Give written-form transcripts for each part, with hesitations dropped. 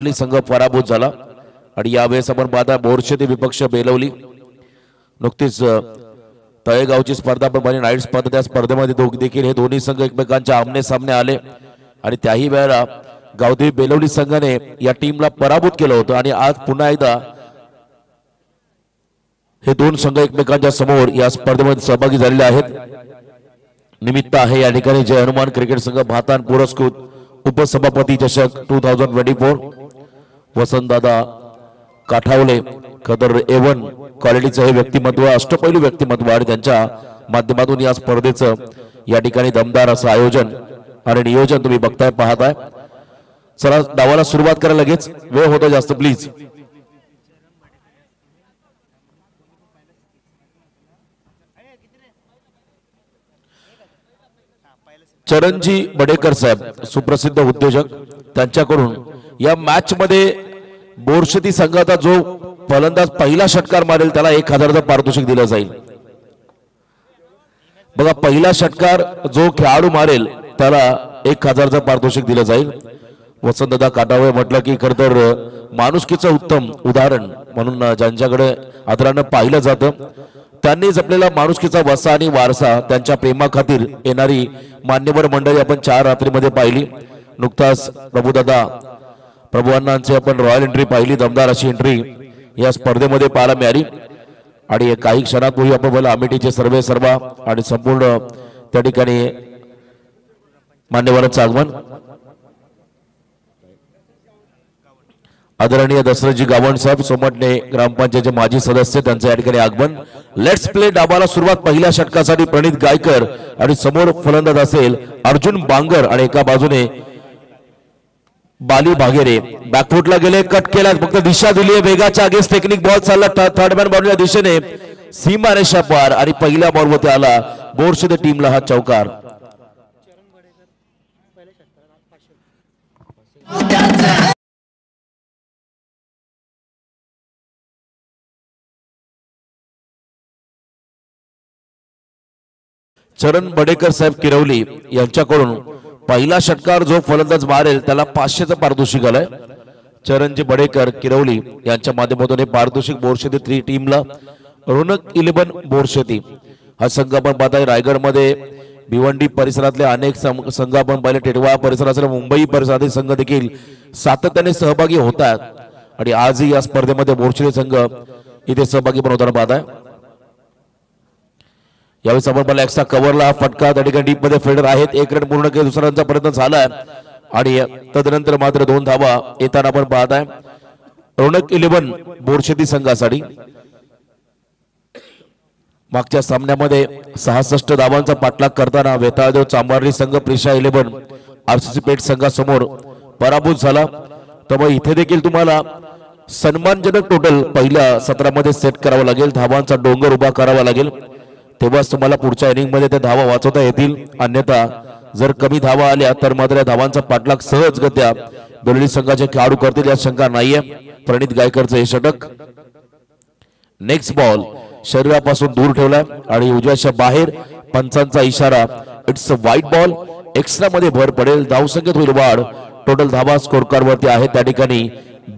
संघ पराभूत झाला आणि यावेळेस आपण पाहता बोरशेती विपक्ष बेलवली नुकतीच तळेगावची स्पर्धा पण पाहिली नाईट स्पर्धा त्या स्पर्धेमध्ये देखील हे दोन्ही संघ एकमेकांच्या आमने सामने आले आणि त्याही वेळेला गावदेवी बेलवली संघाने या टीमला पराभूत केलं होतं आणि आज पुन्हा एकदा हे दोन संघ एकमेकांच्या समोर या स्पर्धेमध्ये सहभागी झालेले आहेत। निमित्त आहे या ठिकाणी जय हनुमान क्रिकेट संघ भातान पुरस्कृत उपसभापती चषक 2024 वसंतदादा काठावले खदर A1 क्वालिटीचं हे व्यक्तिमत्व अष्टपैलू व्यक्तिमत्व आणि त्यांच्या माध्यमातून या स्पर्धेचं या ठिकाणी दमदार असं आयोजन आणि नियोजन तुम्ही बघताय पाहताय। चला डावाला सुरुवात करा लगेच वेळ होतो जास्त प्लीज। चरणजी बडेकर साहेब सुप्रसिद्ध उद्योजक त्यांच्याकडून या मॅच मध्ये बोरशेती संघाचा जो फलंदाज पहिला षटकार मारेल त्याला 1000चं पारितोषिक दिलं जाईल। बघा पहिला षटकार जो खेळाडू मारेल त्याला 1000चं पारितोषिक दिलं जाईल। वसंतदादा काटावे म्हटलं की खरं तर माणुसकीचं उत्तम उदाहरण म्हणून ज्यांच्याकडे आदरानं पाहिलं जातं त्यांनी जपलेला माणुसकीचा वसा आणि वारसा त्यांच्या प्रेमाखातीर येणारी मान्यवर मंडळी आपण 4 रात्रीमध्ये पाहिली। नुकताच प्रभुअण्णांची आपण रॉयल एंट्री पाहिली दमदार अशी एंट्री या स्पर्धेमध्ये पाहायला मिळाली आणि काही क्षणापूर्वी आपण बोला अमेठीचे सर्व आणि संपूर्ण त्या ठिकाणी मान्यवरांचं आगमन आदरणीय दशरथजी गावण साहेब सोमटणे ग्रामपंचायतचे माजी सदस्य त्यांचं या ठिकाणी आगमन। लेट्स प्ले डाबाला सुरुवात पहिल्या षटकासाठी प्रणित गायकर आणि समोर फलंदाज असेल अर्जुन बांगर आणि एका बाजूने बाली भागेरे बॅकफुटला गेले कट केला फक्त दिशा दिली वेगाच्या अगेन्स्ट टेक्निक बॉल चालला थर्ड मॅन बाउंड्रीच्या दिशेने सीमा रेषा पार आणि पहिल्या बॉलवरती आला बोरशेती टीमला हा चौकार। चरण बडेकर साहेब किरवली यांच्याकडून पहिला षटकार जो फलंदाज मारेल त्याला 500चं पारितोषिक आलंय। चरणजी बडेकर किरवली यांच्या माध्यमातून हे पारितोषिक बोरशेती टीमला रोनक 11 बोरशेती हा संघ आपण पाहताय रायगडमध्ये भिवंडी परिसरातले अनेक संघ आपण पाहिले टेटवाळा परिसरातील मुंबई परिसरातील संघ देखील सातत्याने सहभागी होतात आणि आजही या स्पर्धेमध्ये बोरशेती संघ इथे सहभागी पण होताना पाहताय। यावेळी समोर एक्स्ट्रा कव्हरला फटका त्या ठिकाणी डीप मध्ये फिल्डर आहेत 1 रन पूर्ण केले दुसऱ्यांचा प्रयत्न झाला आणि तदनंतर मात्र 2 धावा येताना आपण पाहताय रोनक 11 बोरशेती संघासाठी। मागच्या सामन्यामध्ये 66 धावांचा पाठलाग करताना वेताळदेव चांभारली संघ प्रिशा 11 RCC पेठ संघासमोर पराभूत झाला। त्यामुळे इथे देखील तुम्हाला सन्मानजनक टोटल पहिल्या सत्रामध्ये सेट करावं लागेल धावांचा डोंगर उभा करावा लागेल तेव्हाच तुम्हाला पुढच्या इनिंग मध्ये त्या धावा वाचवता येतील अन्यथा जर कमी धावा आल्या तर मात्र या धावांचा पाठलाग सहजगत्या बेलवली संघाचे खेळाडू करतील यात शंका नाहीये। प्रणित गायकरचं हे षटक नेक्स्ट बॉल शरीरापासून दूर ठेवलाय आणि उजव्याच्या बाहेर पंचांचा इशारा it's a white ball extra मध्ये भर पडेल धावसंख्येत होईल वाढ टोटल धावा स्कोर कार्ड वरती आहे त्या ठिकाणी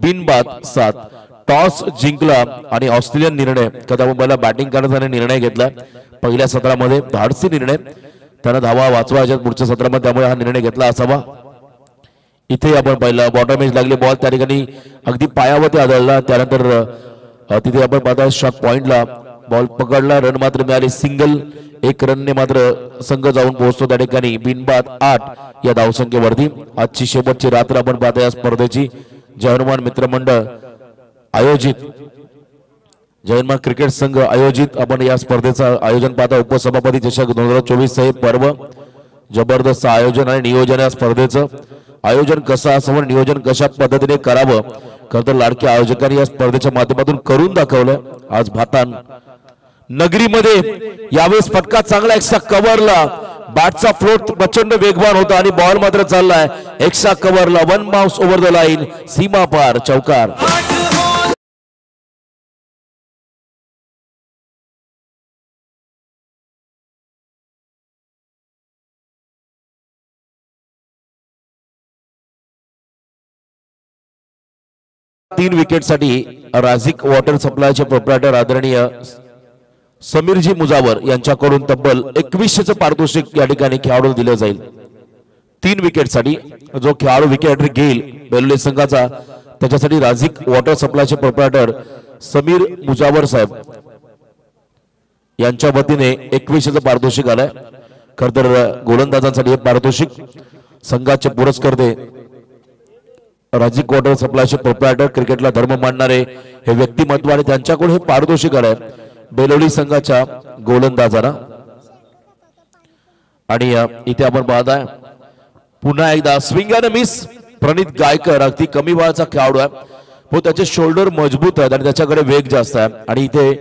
बिनबाद 7 टॉस जिंकला आणि ऑस्ट्रेलियन निर्णय कदामुंबईला बॅटिंग करण्याचा निर्णय घेतला पहिल्या सत्रामध्ये धाडसी निर्णय त्यानं धावा वाचवायच्या पुढच्या सत्रामध्ये त्यामुळे हा निर्णय घेतला असावा। इथे आपण पाहिलं बॉटम एज लागले बॉल त्या ठिकाणी अगदी पायावरती आदळला त्यानंतर तिथे आपण पाहता शॉट पॉइंटला बॉल पकडला रन मात्र मिळाले सिंगल 1 रनने मात्र संघ जाऊन पोहोचतो त्या ठिकाणी बिनबाद 8 या धावसंख्येवरती। आजची शेवटची रात्र आपण पाहता या स्पर्धेची जय हनुमान मित्रमंडळ आयोजित जय हनुमान क्रिकेट संघ आयोजित आपण या स्पर्धेचं आयोजन पाहता उपसभापती चषक 2024 हे पर्व जबरदस्त आयोजन आणि नियोजन या स्पर्धेचं आयोजन कसं असावं नियोजन कशा पद्धतीने करावं खरं तर लाडक्या आयोजकांनी या स्पर्धेच्या माध्यमातून करून दाखवलं। आज भातान नगरीमध्ये यावेळेस फटका चांगला एक्स्ट्रा कव्हरला बॅटचा फ्लोट प्रचंड वेगवान होता आणि बॉल मात्र चाललाय एक्स्ट्रा कव्हरला 1 बाउंस ओव्हर द लाईन सीमा पार चौकार। 3 विकेटसाठी राझिक वॉटर सप्लायचे प्रोप्रायटर आदरणीय समीरजी मुजावर यांच्याकडून तब्बल 2100चं पारितोषिक या ठिकाणी खेळाडू दिलं जाईल। 3 विकेटसाठी जो खेळाडू विकेट घेईल बेलोली संघाचा त्याच्यासाठी राझिक वॉटर सप्लायचे प्रोप्रायटर समीर मुजावर साहेब यांच्या वतीने 2100चं पारितोषिक आलंय। खरतर गोलंदाजांसाठी हे पारितोषिक संघाचे पुरस्कर्ते राझिक वॉटर सप्लायचे प्रोप्रायटर क्रिकेटला धर्म मानणारे हे व्यक्तिमत्व आणि त्यांच्याकडून हे पारितोषिक आलंय बेलोली संघाच्या गोलंदाजांना। आणि इथे आपण पाहताय पुन्हा एकदा swing and miss Pranit Gaikar अगदी कमी वयाचा खेळाडू आहे पण त्याचे शोल्डर मजबूत आहेत आणि त्याच्याकडे वेग जास्त आहे आणि इथे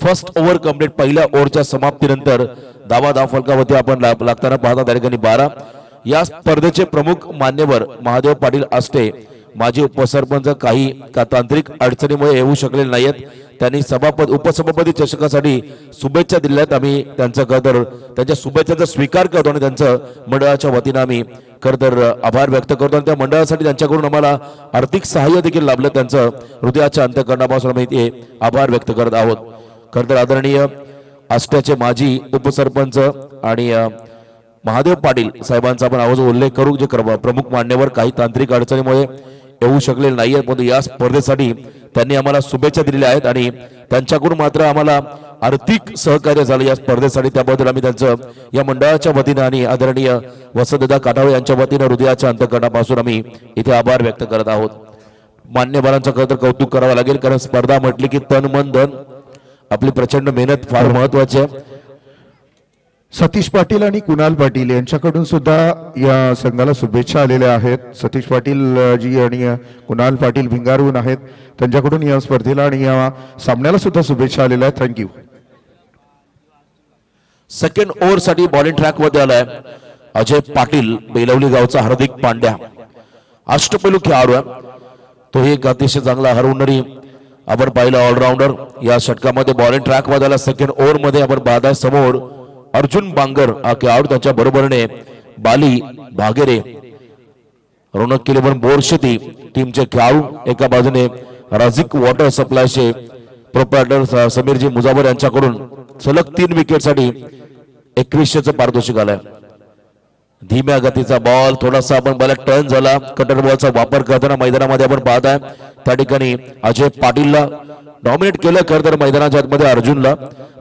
फर्स्ट ओव्हर कंप्लीट पहिल्या ओव्हरच्या समाप्तीनंतर धावा फलकावरती आपण लागताना पाहता त्या ठिकाणी 12। या स्पर्धेचे प्रमुख मान्यवर महादेव पाटील आष्टे माजी उपसरपंच काही तांत्रिक अडचणीमुळे येऊ शकले नाहीत। त्यांनी उपसभापती चषकासाठी शुभेच्छा दिल्यात। आम्ही त्यांचा खरतर त्यांच्या शुभेच्छांचा स्वीकार करतो आणि त्यांचं मंडळाच्या वतीने आम्ही खरतर आभार व्यक्त करतो आणि त्या मंडळासाठी त्यांच्याकडून आम्हाला आर्थिक सहाय्य देखील लाभलं। त्यांचं हृदयाच्या अंतःकरणापासून आम्ही ते आभार व्यक्त करत आहोत। खरतर आदरणीय आष्ट्याचे माजी उपसरपंच आणि महादेव पाटील साहेबांचा आपण आवाज उल्लेख करू जे प्रमुख मान्यवर काही तांत्रिक अडचणीमुळे येऊ शकले नाहीये परंतु या स्पर्धेसाठी त्यांनी आम्हाला शुभेच्छा दिलेल्या आहेत आणि त्यांच्याकडून मात्र आम्हाला आर्थिक सहकार्य झालं या स्पर्धेसाठी त्याबद्दल आम्ही त्यांचं या मंडळाच्या वतीने आणि आदरणीय वसंतदा काटाळे यांच्या वतीने हृदयाच्या अंतःकरणापासून आम्ही इथे आभार व्यक्त करत आहोत। मान्यवरांचं खरं तर कौतुक करावं लागेल कारण स्पर्धा म्हटली की तन मन धन आपली प्रचंड मेहनत फार महत्वाची आहे। सतीश पाटील आणि कुणाल पाटील यांच्याकडून सुद्धा या संघाला शुभेच्छा आलेल्या आहेत। सतीश पाटील जी आणि कुणाल पाटील भिंगारहून आहेत त्यांच्याकडून या स्पर्धेला आणि या सामन्याला सुद्धा शुभेच्छा आलेल्या आहेत। थँक्यू। सेकंड ओव्हर साठी बॉलिंग ट्रॅक मध्ये आलाय अजय पाटील बेलवली गावचा हार्दिक पांड्या अष्टपैलू खेळाडू आहे तो एक अतिशय चांगला हरवणारी आपण पाहिलं ऑलराऊंडर। या षटकामध्ये बॉलिंग ट्रॅक मध्ये आला। सेकंड ओव्हर मध्ये आपण पाहताय समोर अर्जुन बांगर हा खेळाडू त्याच्या बरोबरीने बाली भागेरे रोनक किलेवन बोरशेती टीमचे खेळाडू एका बाजूने राझिक वॉटर सप्लायचे प्रोप्रायटर समीरजी मुजावर यांच्याकडून सलग 3 विकेटसाठी 2100चं पारितोषिक आलंय। धीम्या गतीचा बॉल थोडासा आपण बॉल टर्न झाला कटर बॉलचा वापर करताना मैदानामध्ये आपण पाहताय त्या ठिकाणी अजय पाटीलला डॉमिनेट केलं खरं तर मैदानाच्या आतमध्ये अर्जुनला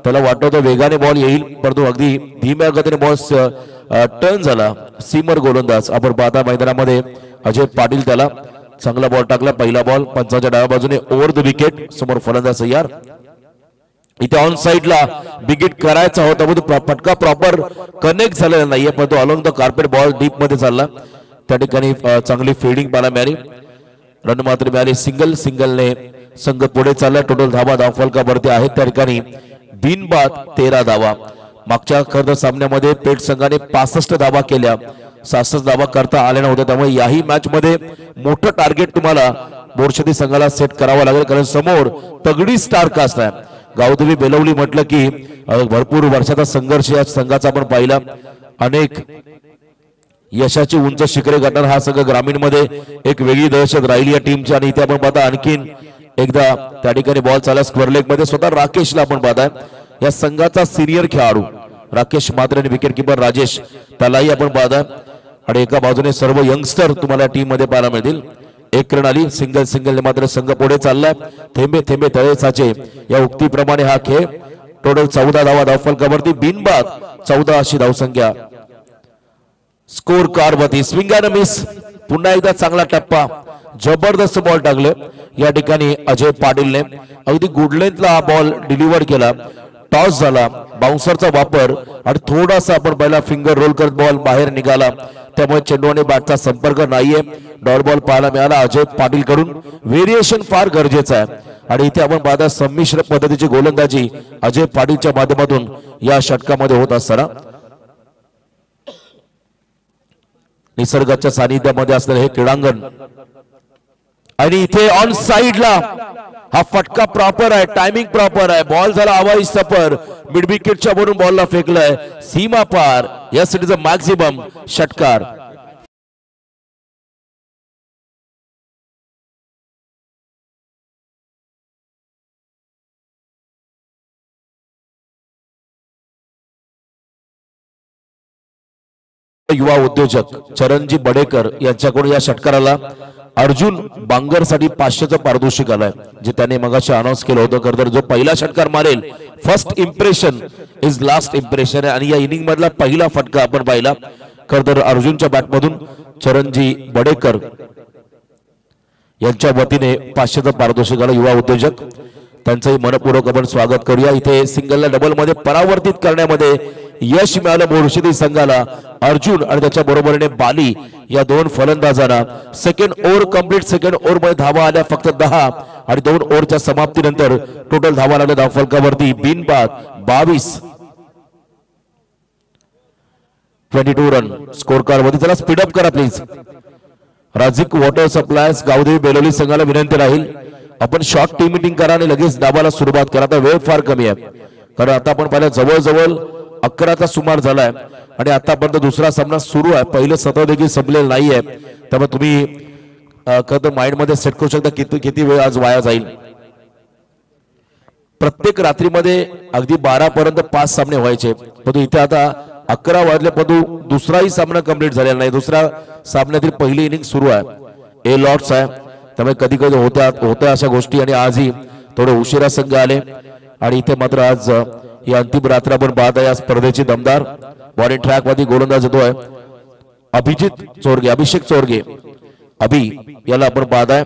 त्याला वाटत होतं वेगाने बॉल येईल परंतु अगदी धीम्या गतीने बॉल टर्न झाला। सीमर गोलंदाज आपण पाहता मैदानामध्ये अजय पाटील त्याला चांगला बॉल टाकला पहिला बॉल पंचाच्या डाव्या बाजूने ओव्हर द विकेट समोर फलंदाज तयार। इथे ऑन साइडला बिगिट करायचा होता पण फटका प्रॉपर कनेक्ट झालेला नाहीये पण तो along the carpet ball deep मध्ये चालला त्या ठिकाणी चांगली फिल्डिंग पाहायला मिळाली रन मात्र मिळाली। सिंगलने संघ पुढे चालला। टोटल धावा फलकावरती आहेत त्या ठिकाणी बिनबाद 13 धावा। मागच्या खरं सामन्यामध्ये पेठ संघाने 65 धावा केल्या 66 धावा करता आल्या नव्हत्या त्यामुळे याही मॅच मध्ये मोठं टार्गेट तुम्हाला बोरशेती संघाला सेट करावं लागेल कारण समोर तगडी स्टार कास्ट आहे। गावदेवी बेलवली म्हटलं की भरपूर वर्षाचा संघर्ष या संघाचा आपण पाहिला अनेक यशाची उंच शिखरे गाठणार हा संघ ग्रामीण मध्ये एक वेगळी दहशत राहिली या टीमची आणि इथे आपण पाहता आणखीन एकदा त्या ठिकाणी बॉल चालला स्क्वेअर लेग मध्ये स्वतः राकेशला आपण पाहताय या संघाचा सिनियर खेळाडू राकेश मात्र आणि विकेट किपर राजेश त्यालाही आपण पाहताय आणि एका बाजूने सर्व यंगस्टर तुम्हाला टीम मध्ये पाहायला मिळतील। 1 रन आली सिंगल मात्र संघ पुढे चाललाय थेंबे थेंबे तळे साचे या उक्तीप्रमाणे हा खेळ टोटल 14 धावा धावफलकावरती बिनबाद 14 अशी धावसंख्या स्कोर कार्ड वरती स्विंग अँड मिस पुन्हा एकदा चांगला टप्पा जबरदस्त बॉल टाकले या ठिकाणी अजय पाटीलने अगदी गुड लेंथला हा बॉल डिलिव्हर केला टॉस झाला बाउन्सरचा वापर आणि थोडासा आपण पहिला फिंगर रोल करत बॉल बाहेर निघाला त्यामुळे चेंडू आणि बॅटचा संपर्क नाहीये डॉट बॉल पाहायला मिळाला अजय पाटील कडून व्हेरिएशन फार गरजेचं आहे आणि इथे आपण पाहता संमिश्र पद्धतीची गोलंदाजी अजय पाटीलच्या माध्यमातून या षटकामध्ये होत असताना निसर्गाच्या सानिध्यामध्ये असलेलं हे क्रीडांगण आणि इथे ऑन साइडला हा फटका प्रॉपर आहे टायमिंग प्रॉपर आहे बॉल झाला हवाई सफर मिड विकेटच्या वरून बॉलला फेकलाय सीमा पार yes it is a maximum षटकार। युवा उद्योजक चरणजी बडेकर यांच्याकडून या षटकाराला अर्जुन बांगरसाठी 500चं पारितोषिक आलंय, जे त्याने मगाशी अनाउन्स केलं होतं. खरं जो पहिला षटकार मारेल, first impression is last impression, आणि या इनिंग मधला पहिला फटका आपण पाहिला. खरं अर्जुनच्या बॅटमधून चरणजी बडेकर यांच्या वतीने 500चं पारितोषिक आलं. युवा उद्योजक त्यांचंही मनपूर्वक आपण स्वागत करूया. इथे सिंगलला डबल मध्ये परावर्तित करण्यामध्ये यश मिळालं मोर्शिदी संघाला. अर्जुन आणि त्याच्या बरोबरीने बाली या दोन फलंदाजांना second over complete. Second over मध्ये धावा आल्या फक्त 10 आणि 2 ओव्हरच्या समाप्तीनंतर टोटल धावा लागल्या धावफलकावरती बिनबाद 22. 22 रन स्कोर कार्ड वरती. चला स्पीडअप करा please. Rajik water suppliers Gavdevi Beloli संघाला विनंती राहील, आपण शॉर्ट टीम मीटिंग करा आणि लगेच डाबाला सुरुवात करा. आता वेळ फार कमी आहे, कारण आता आपण पाहिलं जवळजवळ 11चा सुमार झालाय आणि आतापर्यंत दुसरा सामना सुरू आहे. पहिलं सत्र देखील संपलेलं नाहीये, त्यामुळे तुम्ही खरं माइंड मध्ये सेट करू शकता किती वेळ आज वाया जाईल. प्रत्येक रात्रीमध्ये अगदी 12 पर्यंत 5 सामने व्हायचे, परंतु इथे आता 11 वाजले परंतु दुसराही सामना कंप्लीट झालेला नाही. दुसऱ्या सामन्यातील पहिली इनिंग सुरू आहे. ए लॉट्स आहे, त्यामुळे कधी कधी होत्या अशा गोष्टी आणि आजही थोडे उशिरा संघ आले. आणि इथे मात्र आज ही अंतिम रात्र आपण पाहत आहे. या स्पर्धेची दमदार बॉलिंग ट्रॅक मध्ये गोलंदाज येतोय अभिषेक चोरगे अभि याला आपण पाहताय.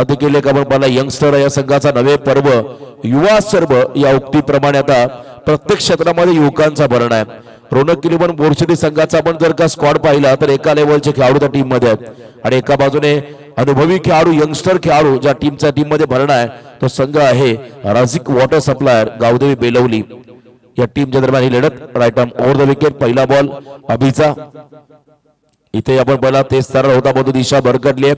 देखील एक आपण पाहिला यंगस्टर या संघाचा नवे पर्व युवा सर्व या उक्तीप्रमाणे आता प्रत्येक क्षेत्रामध्ये युवकांचा भरण आहे. रोनक किलीबन मोर्शिदी संघाचा आपण जर का स्क्वॉड पाहिला तर एका लेवलचे खेळाडू त्या टीम मध्ये आहेत आणि एका बाजूने अनुभवी खेळाडू यंगस्टर खेळाडू ज्या टीमच्या टीम मध्ये भरण आहे तो संघ आहे राजिक वॉटर सप्लायर गावदेवी बेलवली. या टीमच्या दरम्यान ही लढत. Right arm over the wicket. पहिला बॉल अभिचा. इथे आपण पहिला तेज सरळ होता परंतु दिशा भरकटली,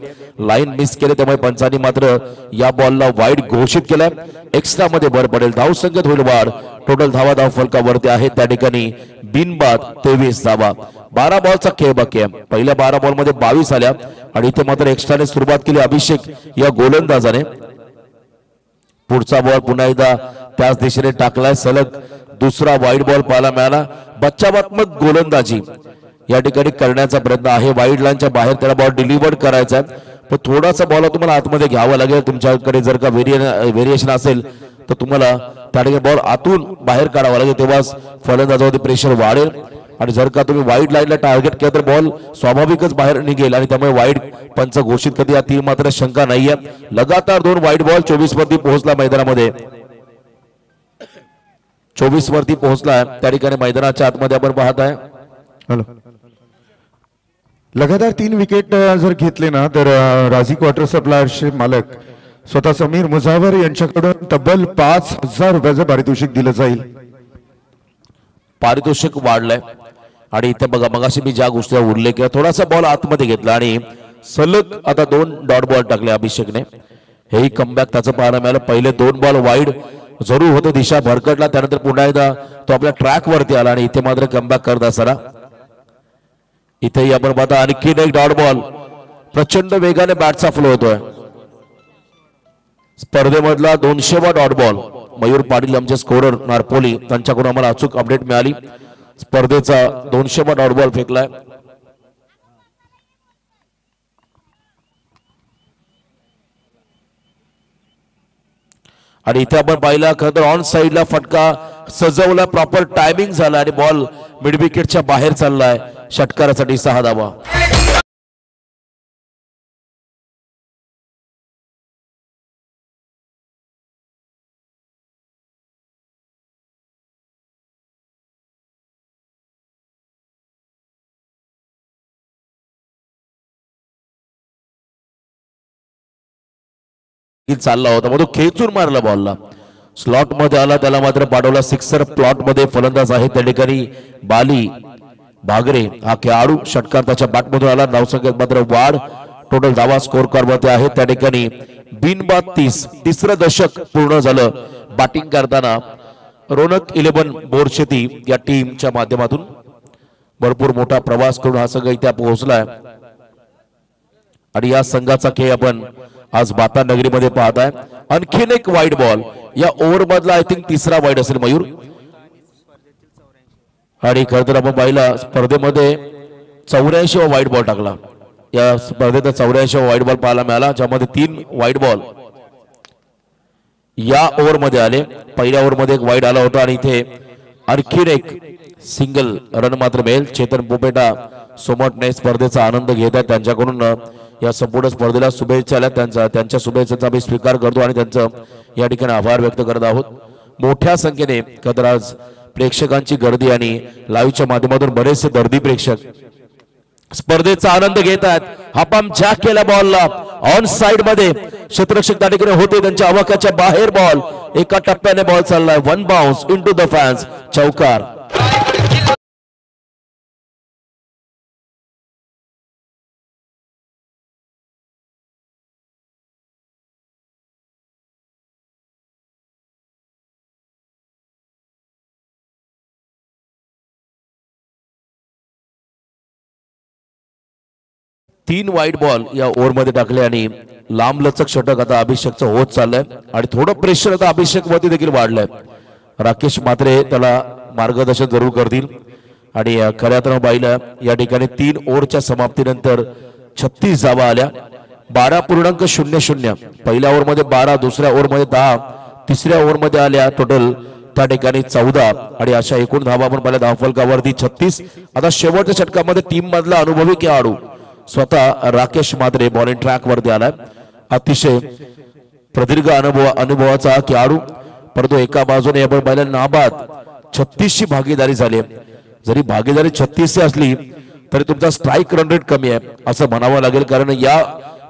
लाईन मिस केले, त्यामुळे पंचांनी मात्र या बॉलला वाईड घोषित केलाय. एक्स्ट्रा मध्ये भर पडेल. धाव संख्येत होईल वाढ. टोटल धावा फलकावरती आहे त्या ठिकाणी बिनबाद 23 धावा. 12 बॉलचा खेळ बाकी आहे. पहिल्या 12 बॉल मध्ये 22 आल्या आणि इथे मात्र एक्स्ट्राने सुरुवात केली अभिषेक या गोलंदाजाने. पुढचा बॉल पुन्हा एकदा त्याच दिशेने टाकलाय. सलग दुसरा वाईड बॉल पाहायला मिळाला. बचावात्मक गोलंदाजी या ठिकाणी करण्याचा प्रयत्न आहे. वाईड लाईनच्या बाहेर त्याला बॉल डिलिव्हर करायचा आहे, पण थोडासा बॉल तुम्हाला आतमध्ये घ्यावा लागेल. तुमच्याकडे जर का व्हेरिएशन असेल तर तुम्हाला त्या ठिकाणी बॉल आतून बाहेर काढावा लागेल, तेव्हाच फलंदाजावरती प्रेशर वाढेल. आणि जर का तुम्ही वाईड लाईनला टार्गेट केलं तर बॉल स्वाभाविकच बाहेर निघेल आणि त्यामुळे वाईड पंच घोषित करते यातील मात्र शंका नाहीये. लगातार 2 वाईड बॉल 24 वरती पोहोचला मैदानामध्ये. 24 वरती पोहोचला त्या ठिकाणी मैदानाच्या आतमध्ये आपण पाहत आहे. हॅलो, लगातार 3 विकेट जर घेतले ना तर राजिक वॉटर सप्लायर्सचे मालक स्वतः समीर मुजावर यांच्याकडून तब्बल 5000 रुपयाचं पारितोषिक दिलं जाईल. पारितोषिक वाढलंय आणि इथे बघा मगाशी मी ज्या गोष्टीचा उल्लेख केला, थोडासा बॉल आतमध्ये घेतला आणि सलग आता 2 डॉट बॉल टाकले अभिषेकने. हेही कमबॅक त्याचं पाहायला मिळालं. पहिले 2 बॉल वाईड जरूर होतं, दिशा भरकटला, त्यानंतर पुन्हा एकदा तो आपल्या ट्रॅक वरती आला आणि इथे मात्र कमबॅक करत असताना इथेही आपण पाहता आणखीन एक डॉट बॉल. प्रचंड वेगाने बॅटचा फ्लो होतोय. स्पर्धेमधला 200वा डॉट बॉल. मयूर पाटील आमचे स्कोरर नारपोली त्यांच्याकडून आम्हाला अचूक अपडेट मिळाली. स्पर्धेचा 200वा डॉट बॉल फेकलाय. आणि इथे आपण पाहिला खरं तर ऑन साइडला फटका सजवला, प्रॉपर टायमिंग झाला आणि बॉल मिड विकेटच्या बाहेर चाललाय. षटकारासाठी 6 धावा. चालला होता मग तो खेचून मारला बॉलला. स्लॉट मध्ये आला, त्याला मात्र पाठवला सिक्सर. प्लॉट मध्ये फलंदाज आहे त्या ठिकाणी बाली भागरे हा खेळाडू. षटकार त्याच्या बॅटमधून आला. धावसंख्येत मात्र वाढ. टोटल धावा स्कोर कार्ड मध्ये आहे त्या ठिकाणी बिनबाद 30. तिसरं दशक पूर्ण झालं बॅटिंग करताना रोनक 11 बोरशेती या टीमच्या माध्यमातून. भरपूर मोठा प्रवास करून हा संघ इथे पोहोचलाय आणि या संघाचा खेळ आपण आज बाता नगरीमध्ये पाहत आहे. आणखीन एक वाईड बॉल या ओव्हर मधला आय थिंक तिसरा वाईड असेल मयूर. आणि खरं तर आपण पाहिला स्पर्धेमध्ये 84वा वाईट बॉल टाकला। या स्पर्धेत 84वा वाईट बॉल पाहायला मिळाला, ज्यामध्ये 3 वाईट बॉल या ओव्हर मध्ये आले। पहिल्या ओव्हर मध्ये एक वाईट आला होता आणि इथे आणखीन एक सिंगल रन मात्र मिळेल। चेतन पोपेटा सोमटने स्पर्धेचा आनंद घेत आहेत, त्यांच्याकडून या संपूर्ण स्पर्धेला शुभेच्छा आल्या। त्यांच्या शुभेच्छांचा आम्ही स्वीकार करतो आणि त्यांचं या ठिकाणी आभार व्यक्त करत आहोत। मोठ्या संख्येने खतर आज प्रेक्षकांची गर्दी आणि लाईव्हच्या माध्यमातून बरेचसे दर्दी प्रेक्षक स्पर्धेचा आनंद घेत आहेत। हा पंप जॅक केला बॉलला ऑन साइड मध्ये, क्षेत्ररक्षक त्या ठिकाणी होते, त्यांच्या आवाक्याच्या बाहेर बॉल, एका टप्प्याने बॉल चाललाय, 1 बाउन्स इनटू द फॅन्स, चौकार। तीन वाईट बॉल या ओव्हर मध्ये टाकले आणि लांबलचक षटक आता अभिषेकचं होत चाललंय आणि थोडं प्रेशर आता अभिषेक वरती देखील वाढलंय। राकेश मात्रे त्याला मार्गदर्शन जरूर करतील आणि खऱ्या अर्थानं पाहिलं या ठिकाणी 3 ओव्हरच्या समाप्तीनंतर 36 धावा आल्या, 12.00। पहिल्या ओव्हर मध्ये 12, दुसऱ्या ओव्हर मध्ये 10, तिसऱ्या ओव्हर मध्ये आल्या टोटल त्या ठिकाणी 14 आणि अशा एकूण धावा आपण पाहिल्या धावफलकावरती 36। आता शेवटच्या षटकामध्ये टीम मधला अनुभवी खेळाडू स्वतः राकेश मात्रे बॉलिंग ट्रॅक वरती आलाय। अतिशय प्रदीर्घ अनुभवाचा खेळाडू, परंतु एका बाजूने आपण पाहिलं नाबाद 36 ची भागीदारी झाली। जरी भागीदारी 36 असली तरी तुमचा स्ट्राईक रन रेट कमी आहे असं म्हणावं लागेल, कारण या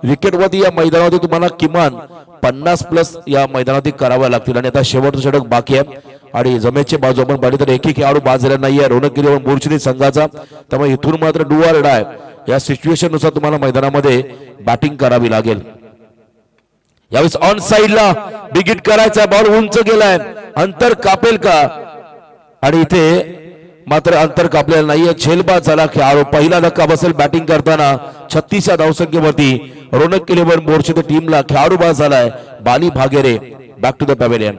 विकेटवरती या मैदानावरती तुम्हाला किमान 50+ या मैदानावरती कराव्या लागतील आणि आता शेवटचं षटक बाकी आहे आणि जमेची बाजू आपण पाहिली तर एकही खेळाडू बाद झाला नाहीये रोनक गिरीवर बोरचिनी संघाचा, त्यामुळे इथून मात्र डू ऑर डाय या सिच्युएशन नुसार तुम्हाला मैदानामध्ये बॅटिंग करावी लागेल। यावेळेस ऑन साइडला बिग हिट करायचा, बॉल उंच गेलाय, अंतर कापेल का, आणि इथे मात्र अंतर कापलेलं नाहीये, झेलबाद झाला खेळाडू। पहिला धक्का बसेल बॅटिंग करताना 36 या धावसंख्येवरती रोनक इलेव्हन बोर्डच्या टीमला खेळाडू बाद झालाय बाली भागेरे। Back to the pavilion.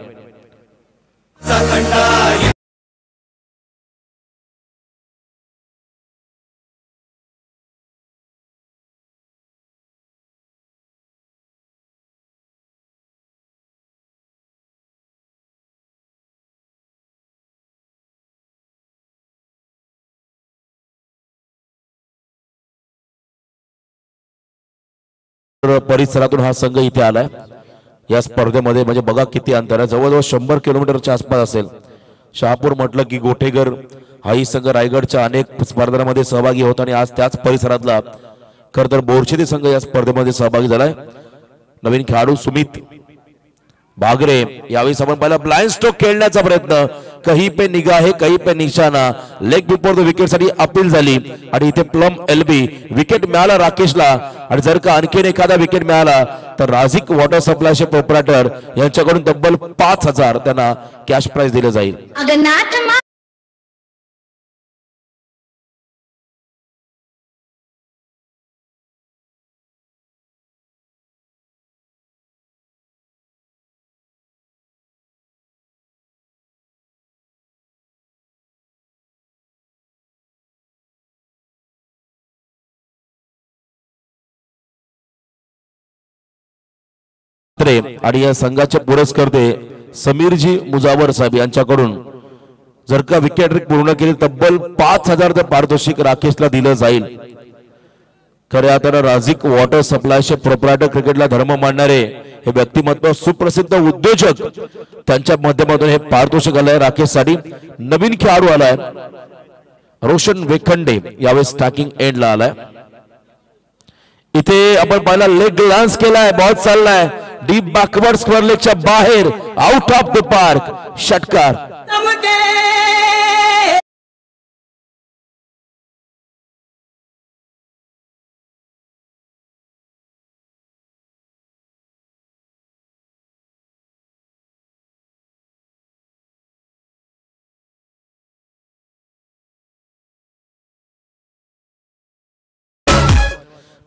परिसरातून हा संघ इथे आलाय या स्पर्धेमध्ये, म्हणजे बघा किती अंतर आहे, जवळजवळ 100 किलोमीटरच्या आसपास असेल। शहापूर म्हटलं की गोठेगर हाही संघ रायगडच्या अनेक स्पर्धांमध्ये सहभागी होत आणि आज त्याच परिसरातला खरं तर बोरचिनी संघ या स्पर्धेमध्ये सहभागी झालाय। नवीन खेळाडू सुमित भागरे, यावेळी आपण पाहिला ब्लाइंड स्ट्रोक खेळण्याचा प्रयत्न, कहीं पे निगाहे कहीं पे निशाना, लेग बिफोर द विकेट साठी अपील झाली आणि इथे प्लम एलबी विकेट मिळाला राकेशला, आणि जर का आणखीन एखादा विकेट मिळाला तर राझिक वॉटर सप्लायचे प्रोप्रायटर यांच्याकडून तब्बल 5000 त्यांना कॅश प्राइज दिले जाईल। आणि या संघाचे पुरस्कर्ते समीरजी मुजावर साहेब यांच्याकडून जर का विकेट पूर्ण केली तब्बल 5000 पारितोषिक राकेशला दिलं जाईल। खऱ्या अर्थानं राझिक वॉटर सप्लायचे प्रोप्रायटर, क्रिकेटला धर्म मानणारे हे व्यक्तिमत्व, सुप्रसिद्ध उद्योजक, त्यांच्या माध्यमातून हे पारितोषिक आलंय राकेशसाठी। नवीन खेळाडू आलाय रोशन वेखंडे, यावेळेस स्टॅकिंग एंडला आलाय। इथे आपण पाहिला लेग लान्स केलाय, बॉल चाललाय डीप बॅकवर्ड स्क्वेअर लेगच्या बाहेर, आउट ऑफ द पार्क, षटकार।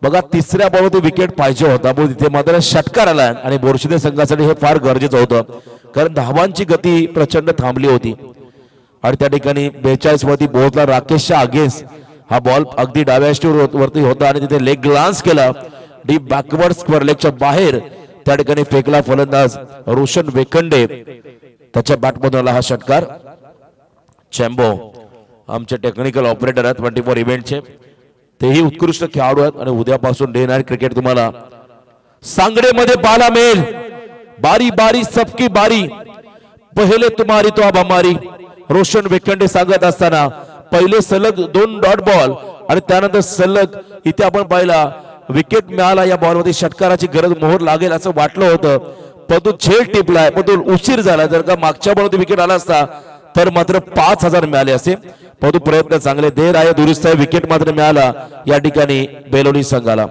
बघा तिसऱ्या बॉलवरती विकेट पाहिजे होता, पण तिथे मात्र षटकार आला आणि बोरचिनी संघासाठी हे फार गरजेचं होतं, कारण धावांची गती प्रचंड थांबली होती आणि त्या ठिकाणी 42 वरती पोहोचला राकेशच्या अगेन्स्ट हा बॉल अगदी डाव्या स्टीवर वरती होता आणि तिथे लेग ग्लान्स केला, डीप बॅकवर्ड स्क्वेअर लेगच्या बाहेर त्या ठिकाणी फेकला फलंदाज रोशन वेखंडे, त्याच्या बॅटमधून आला हा षटकार. चॅम्बो आमचे टेक्निकल ऑपरेटर आहेत 24 इव्हेंटचे, तेही उत्कृष्ट खेळाडू आहेत आणि उद्यापासून डे नाईट क्रिकेट तुम्हाला सांगडेमध्ये पाहायला मिळेल. बारी बारी सबकी बारी, पहिले तुम्हारी तो अब हमारी, रोशन वेखंडे सांगत असताना पहिले सलग 2 डॉट बॉल आणि त्यानंतर सलग इथे आपण पाहिला विकेट मिळाला. या बॉलमध्ये षटकाराची गरज मोहर लागेल असं वाटलं होतं, परंतु झेल टिपलाय, परंतु उशीर झाला. जर का मागच्या बॉलमध्ये विकेट आला असता तर मात्र 5000 मिळाले असे, परंतु प्रयत्न चांगले, देर आहे दुरुस्त आहे, विकेट मात्र मिळाला या ठिकाणी बेलोली संघाला.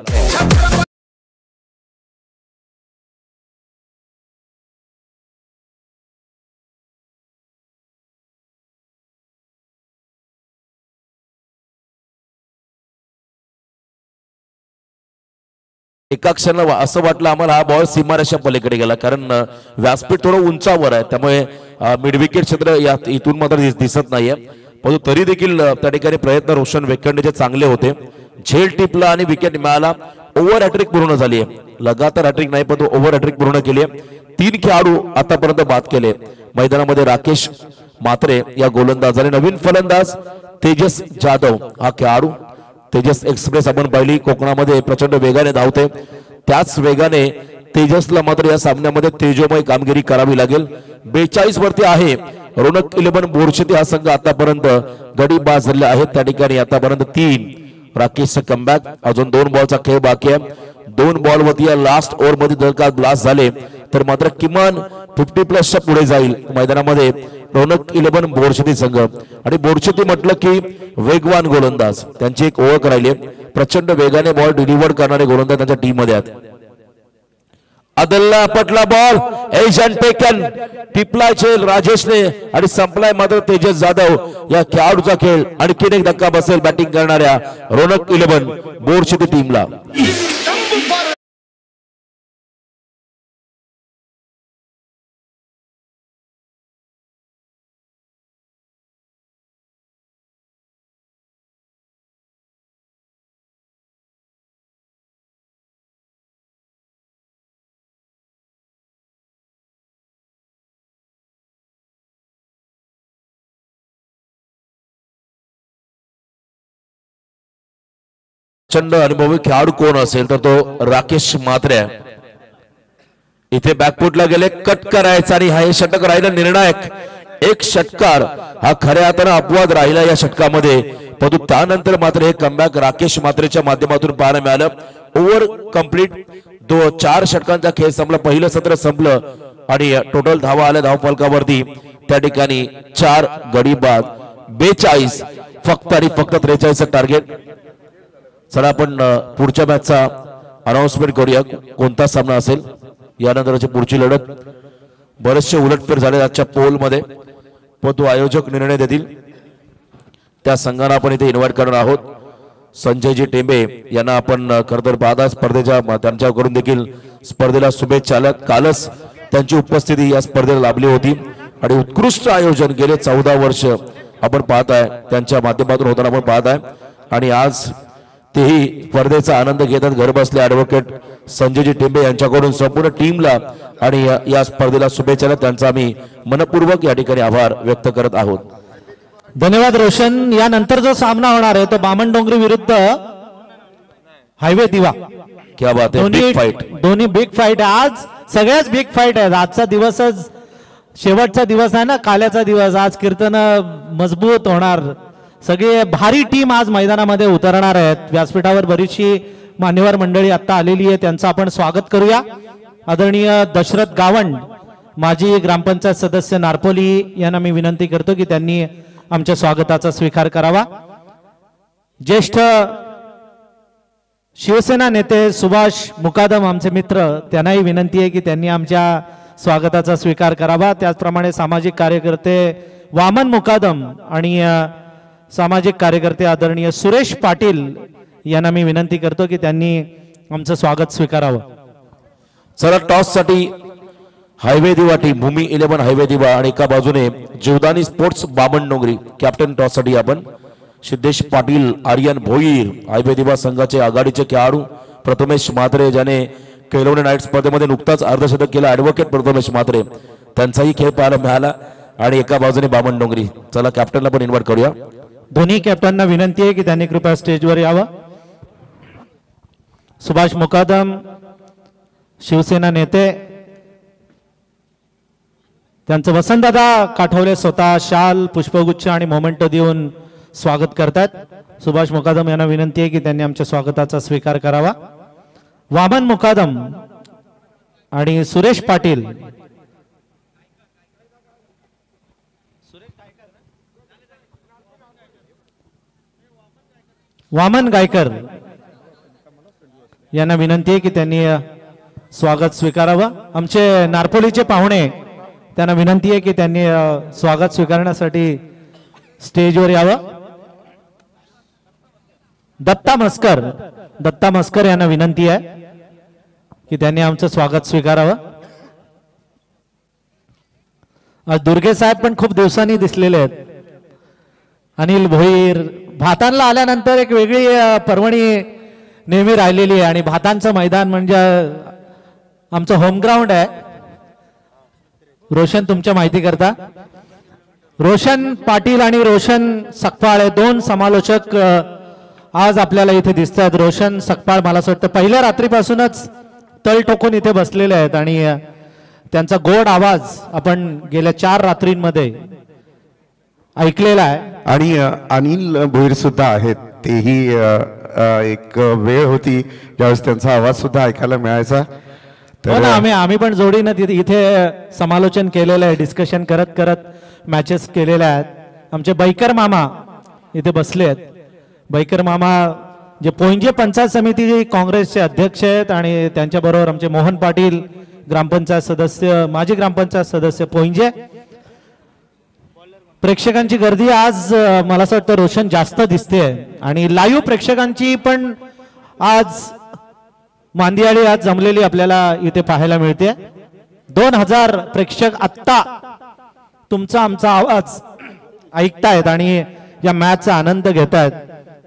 एका क्षणाला असं वाटलं आम्हाला हा बॉल सीमारेषा पलीकडे गेला, कारण व्यासपीठ थोडं उंचावर आहे, त्यामुळे मिड विकेट क्षेत्र इथून मात्र दिसत नाहीये. परंतु तरी देखील त्या ठिकाणी प्रयत्न रोशन वेखंडेचे चांगले होते. झेल टिपला आणि विकेट मिळाला. ओव्हर हॅट्रिक पूर्ण झाली आहे, लगातार हॅट्रिक नाही परंतु ओव्हर हॅट्रिक पूर्ण केली आहे. 3 खेळाडू आतापर्यंत बाद केले मैदानामध्ये. राकेश मात्रे या गोलंदाजाने, नवीन फलंदाज तेजस जाधव हा खेळाडू. तेजस एक्सप्रेस आपण पाहिली कोकणामध्ये प्रचंड वेगाने धावते, त्याच वेगाने तेजसला मात्र या सामन्यामध्ये तेजोमय कामगिरी करावी लागेल. 42 वरती आहे रोनक 11 बोरशेती हा संघ आतापर्यंत गडी बाद झाले आहेत. त्या ठिकाणी आतापर्यंत 3 राकेशचा कमबॅक, अजून 2 बॉलचा खेळ बाकी आहे. 2 बॉल वरती या लास्ट ओव्हर मध्ये जर का ब्लास्ट झाले तर मात्र किमान 50+ पुढे जाईल मैदानामध्ये रोनक 11 बोरशेती संघ. आणि बोरशेती म्हटलं की वेगवान गोलंदाज, त्यांची एक ओळख राहिली, प्रचंड वेगाने बॉल डिलिव्हर करणारे गोलंदाज त्यांच्या टीम मध्ये आहेत. अदलला पटला बॉल, एजंट टेकन, टिपलाय झेल राजेशने आणि संपलाय मात्र तेजस जाधव या खेळाडूचा खेळ. आणखीन एक धक्का बसेल बॅटिंग करणाऱ्या रोनक 11 बोरशेती टीमला. प्रचंड अनुभवी खेळाडू कोण असेल तर तो राकेश मात्रे. इथे बॅकफुटला गेले, कट करायचा आणि हा षटक राहिला निर्णायक. एक षटकार हा खऱ्या अर्थानं अपवाद राहिला या षटकामध्ये, परंतु त्यानंतर मात्र हे कमबॅक राकेश मात्रेच्या माध्यमातून पाहायला मिळालं. ओव्हर कंप्लीट, 4 षटकांचा खेळ संपला, पहिलं सत्र संपलं आणि टोटल धावा आल्या धावफलकावरती. त्या ठिकाणी 4 गडी बाद, 42 फक्त आणि फक्त 43 टार्गेट. चला आपण पुढच्या मॅचचा अनाउन्समेंट करूया, कोणता सामना असेल यानंतरची पुढची लढत. बरेचसे उलटफेर झाले आजच्या पोल मध्ये, पण तो आयोजक निर्णय देतील त्या संघांना आपण इथे इन्व्हाइट करणार आहोत. संजयजी टेंबे यांना आपण खरतर पाहता स्पर्धेच्या त्यांच्याकडून देखील स्पर्धेला शुभेच्छा आल्या. कालच त्यांची उपस्थिती या स्पर्धेला लाभली होती आणि उत्कृष्ट आयोजन गेले 14 वर्ष आपण पाहताय त्यांच्या माध्यमातून होताना आपण पाहताय. आणि आज तेही स्पर्धेचा आनंद घेतात घर बसले. ॲडव्होकेट संजयजी टेंबे यांच्याकडून संपूर्ण टीमला आणि या स्पर्धेला शुभेच्छा, त्यांचा आम्ही मनपूर्वक या ठिकाणी आभार व्यक्त करत आहोत. धन्यवाद रोशन. यानंतर जो सामना होणार आहे तो बामणडोंगरी विरुद्ध हायवे दिवा. क्या बात है, बिग फाइट. दोन्ही बिग फाइट आहे आज, सगळ्याच बिग फाइट आहेत. आजचा दिवसच शेवटचा दिवस आहे ना, काल्याचा दिवस. आज कीर्तन मजबूत होणार, सगळे भारी टीम आज मैदानामध्ये उतरणार आहेत. व्यासपीठावर बरीचशी मान्यवर मंडळी आता आलेली आहे, त्यांचं आपण स्वागत करूया. आदरणीय दशरथ गावंड माजी ग्रामपंचायत सदस्य नारपोली यांना मी विनंती करतो की त्यांनी आमच्या स्वागताचा स्वीकार करावा. ज्येष्ठ शिवसेना नेते सुभाष मुकादम आमचे मित्र, त्यांनाही विनंती आहे की त्यांनी आमच्या स्वागताचा स्वीकार करावा. त्याचप्रमाणे सामाजिक कार्यकर्ते वामन मुकादम आणि सामाजिक कार्यकर्ते आदरणीय सुरेश पाटील यांना मी विनंती करतो की त्यांनी आमचं स्वागत स्वीकारावं. चला टॉस साठी हायवे दिवा टीम, भूमी 11 हायवे दिवा आणि एका बाजूने Jivdani sports Bamandongri. Captain toss साठी आपण सिद्धेश पाटील, आर्यन भोईर, आयबे दिवा संघाचे आघाडीचे खेळाडू प्रथमेश म्हात्रे ज्याने केलवणे नाईट स्पर्धेमध्ये नुकताच अर्धशतक केलं, ॲडव्होकेट प्रथमेश म्हात्रे, त्यांचाही खेळ पाहायला मिळाला. आणि एका बाजूने बामण डोंगरी. चला कॅप्टनला पण इन्व्हाइट करूया. दोन्ही कॅप्टनना विनंती आहे की त्यांनी कृपया स्टेजवर यावं. सुभाष मुकादम शिवसेना नेते, त्यांचं वसंतदादा काठवले स्वतः शाल, पुष्पगुच्छ आणि मोमेंटो देऊन स्वागत करतात. सुभाष मुकादम यांना विनंती आहे की त्यांनी आमच्या स्वागताचा स्वीकार करावा. वामन मुकादम आणि सुरेश पाटील, वामन गायकर यांना विनंती आहे की त्यांनी स्वागत स्वीकारावं. आमचे नारपोलीचे पाहुणे, त्यांना विनंती आहे की त्यांनी स्वागत स्वीकारण्यासाठी स्टेजवर यावं. दत्ता मस्कर यांना विनंती आहे की त्यांनी आमचं स्वागत स्वीकारावं. आज दुर्गे साहेब पण खूप दिवसांनी दिसलेले आहेत. अनिल भोईर, भातांना आल्यानंतर एक वेगळी पर्वणी नेहमी राहिलेली आहे आणि भातांचं मैदान म्हणजे आमचं होम ग्राउंड आहे. रोशन तुमच्या माहिती करता, रोशन पाटील आणि रोशन सकपाळ हे दोन समालोचक आज आपल्याला इथे दिसतात. रोशन सकपाळ मला असं वाटतं पहिल्या रात्रीपासूनच तळ टोकून इथे बसलेले आहेत आणि त्यांचा गोड आवाज आपण गेल्या 4 रात्रींमध्ये ऐकलेला आहे. आणि अनिल भोईर सुद्धा आहेत. तेही एक वेळ होती ज्यावेळेस त्यांचा आवाज सुद्धा ऐकायला मिळायचा. हो ना, आम्ही पण जोडीनं इथे समालोचन केलेलं आहे, डिस्कशन करत करत मॅचेस केलेल्या आहेत. आमचे बैकर मामा इथे बसले आहेत. बैकर मामा जे पोंजे पंचायत समिती काँग्रेसचे अध्यक्ष आहेत आणि त्यांच्याबरोबर आमचे मोहन पाटील ग्रामपंचायत सदस्य, माजी ग्रामपंचायत सदस्य पोंजे. प्रेक्षकांची गर्दी आज मला असं वाटतं रोशन जास्त दिसते आणि लाईव्ह प्रेक्षकांची पण आज मांदियाळी आज जमलेली आपल्याला इथे पाहायला मिळते. 2000 प्रेक्षक आत्ता तुमचा आमचा आवाज ऐकतायत आणि या मॅचचा आनंद घेतायत.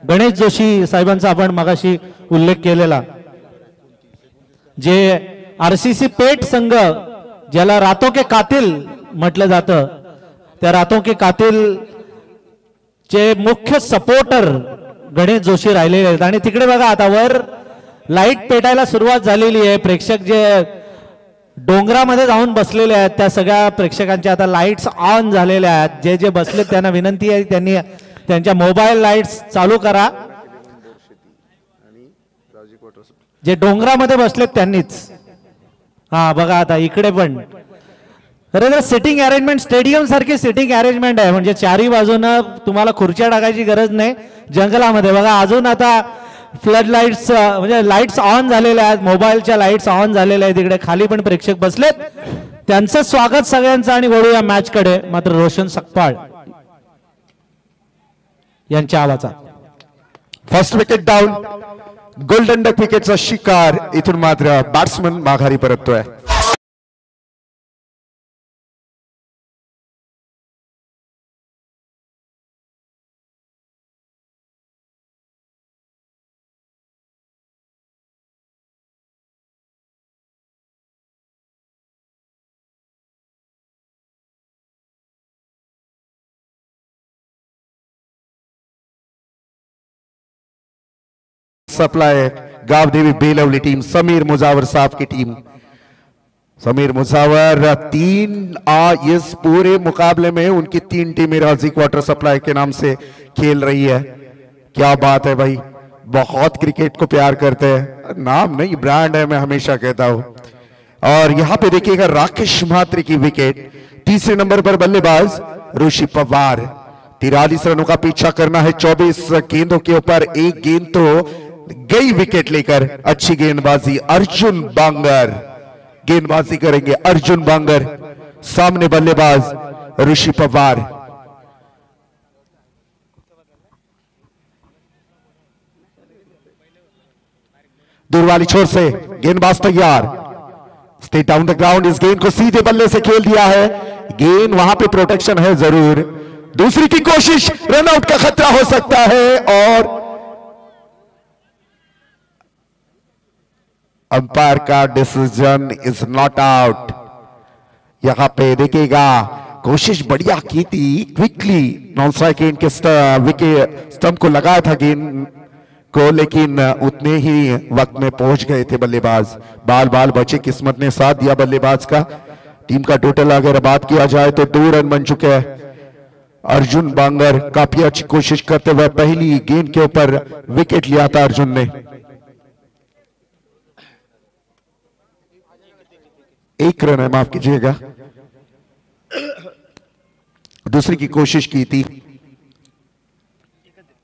गणेश जोशी साहेबांचा आपण मगाशी उल्लेख केलेला, जे आरसीसी पेठ संघ ज्याला रातों के कातिल म्हटलं जातं, त्या रातों के कातिल चे मुख्य सपोर्टर गणेश जोशी राहिलेले आहेत. आणि तिकडे बघा आता वर लाईट पेटायला सुरुवात झालेली आहे. प्रेक्षक जे डोंगरामध्ये जाऊन बसलेले आहेत त्या सगळ्या प्रेक्षकांच्या आता लाईट्स ऑन झालेल्या आहेत. जे जे बसलेत त्यांना विनंती आहे त्यांनी त्यांच्या मोबाईल लाईट्स चालू करा. जे डोंगरामध्ये बसलेत त्यांनीच. हा बघा आता इकडे पण खरं सिटिंग अरेंजमेंट स्टेडियम सारखी सिटिंग अरेंजमेंट आहे. म्हणजे चारी बाजूनं तुम्हाला खुर्च्या टाकायची गरज नाही. जंगलामध्ये बघा अजून आता फ्लड लाईट्स म्हणजे लाईट्स ऑन झालेल्या आहेत, मोबाईलच्या लाईट्स ऑन झालेल्या आहेत. इकडे खाली पण प्रेक्षक बसलेत. त्यांचं स्वागत सगळ्यांचं आणि वळूया मॅच कडे. मात्र रोशन सकपाळ यांच्या आवाजात first wicket down. Golden duck विकेटचा शिकार. इथून मात्र बॅट्समन माघारी परततोय. सप्लाई गावदेवी बेलवली टीम, समीर मुजावर साहब की टीम. समीर मुजावर इस पूरे मुकाबले में उनकी 3 टीमें राजीक वाटर सप्लाई के नाम से खेल रही है. क्या बात है भाई, बहुत क्रिकेट को प्यार करते हैं. नाम नहीं ब्रांड है, मैं हमेशा कहता हूं. और यहां पे देखिएगा राकेश म्हात्रे की विकेट. तीसरे नंबर पर बल्लेबाज ऋषि पवार. 43 रनों का पीछा करना है 24 गेंदों के ऊपर. एक गेंद तो गई विकेट लेकर. अच्छी गेंदबाजी अर्जुन बांगर. गेंदबाजी करेंगे अर्जुन बांगर. सामने बल्लेबाज ऋषि पवार. दूर वाली छोर से गेंदबाज तैयार. Stay down the ground. इस गेंद को सीधे बल्ले से खेल दिया है. गेंद वहां पे प्रोटेक्शन है जरूर, दूसरी की कोशिश, रनआउट का खतरा हो सकता है और अंपायर का डिसीजन इज नॉट आउट। यहां पे देखिएगा कोशिश बढ़िया की थी, क्विकली नॉन स्ट्राइक गेंद के विकेट स्टंप को लगाया था गेंद को, लेकिन उतने ही वक्त में पहुंच गए थे बल्लेबाज। बाल बाल बचे, किस्मत ने साथ दिया बल्लेबाज का। टीम का टोटल अगर बात किया जाए तो 2 रन बन चुके हैं। अर्जुन बांगर काफी अच्छी कोशिश करते हुए पहली गेंद के ऊपर विकेट लिया था अर्जुन ने। 1 रन है, माफ कीजिएगा। दूसरी की कोशिश की थी,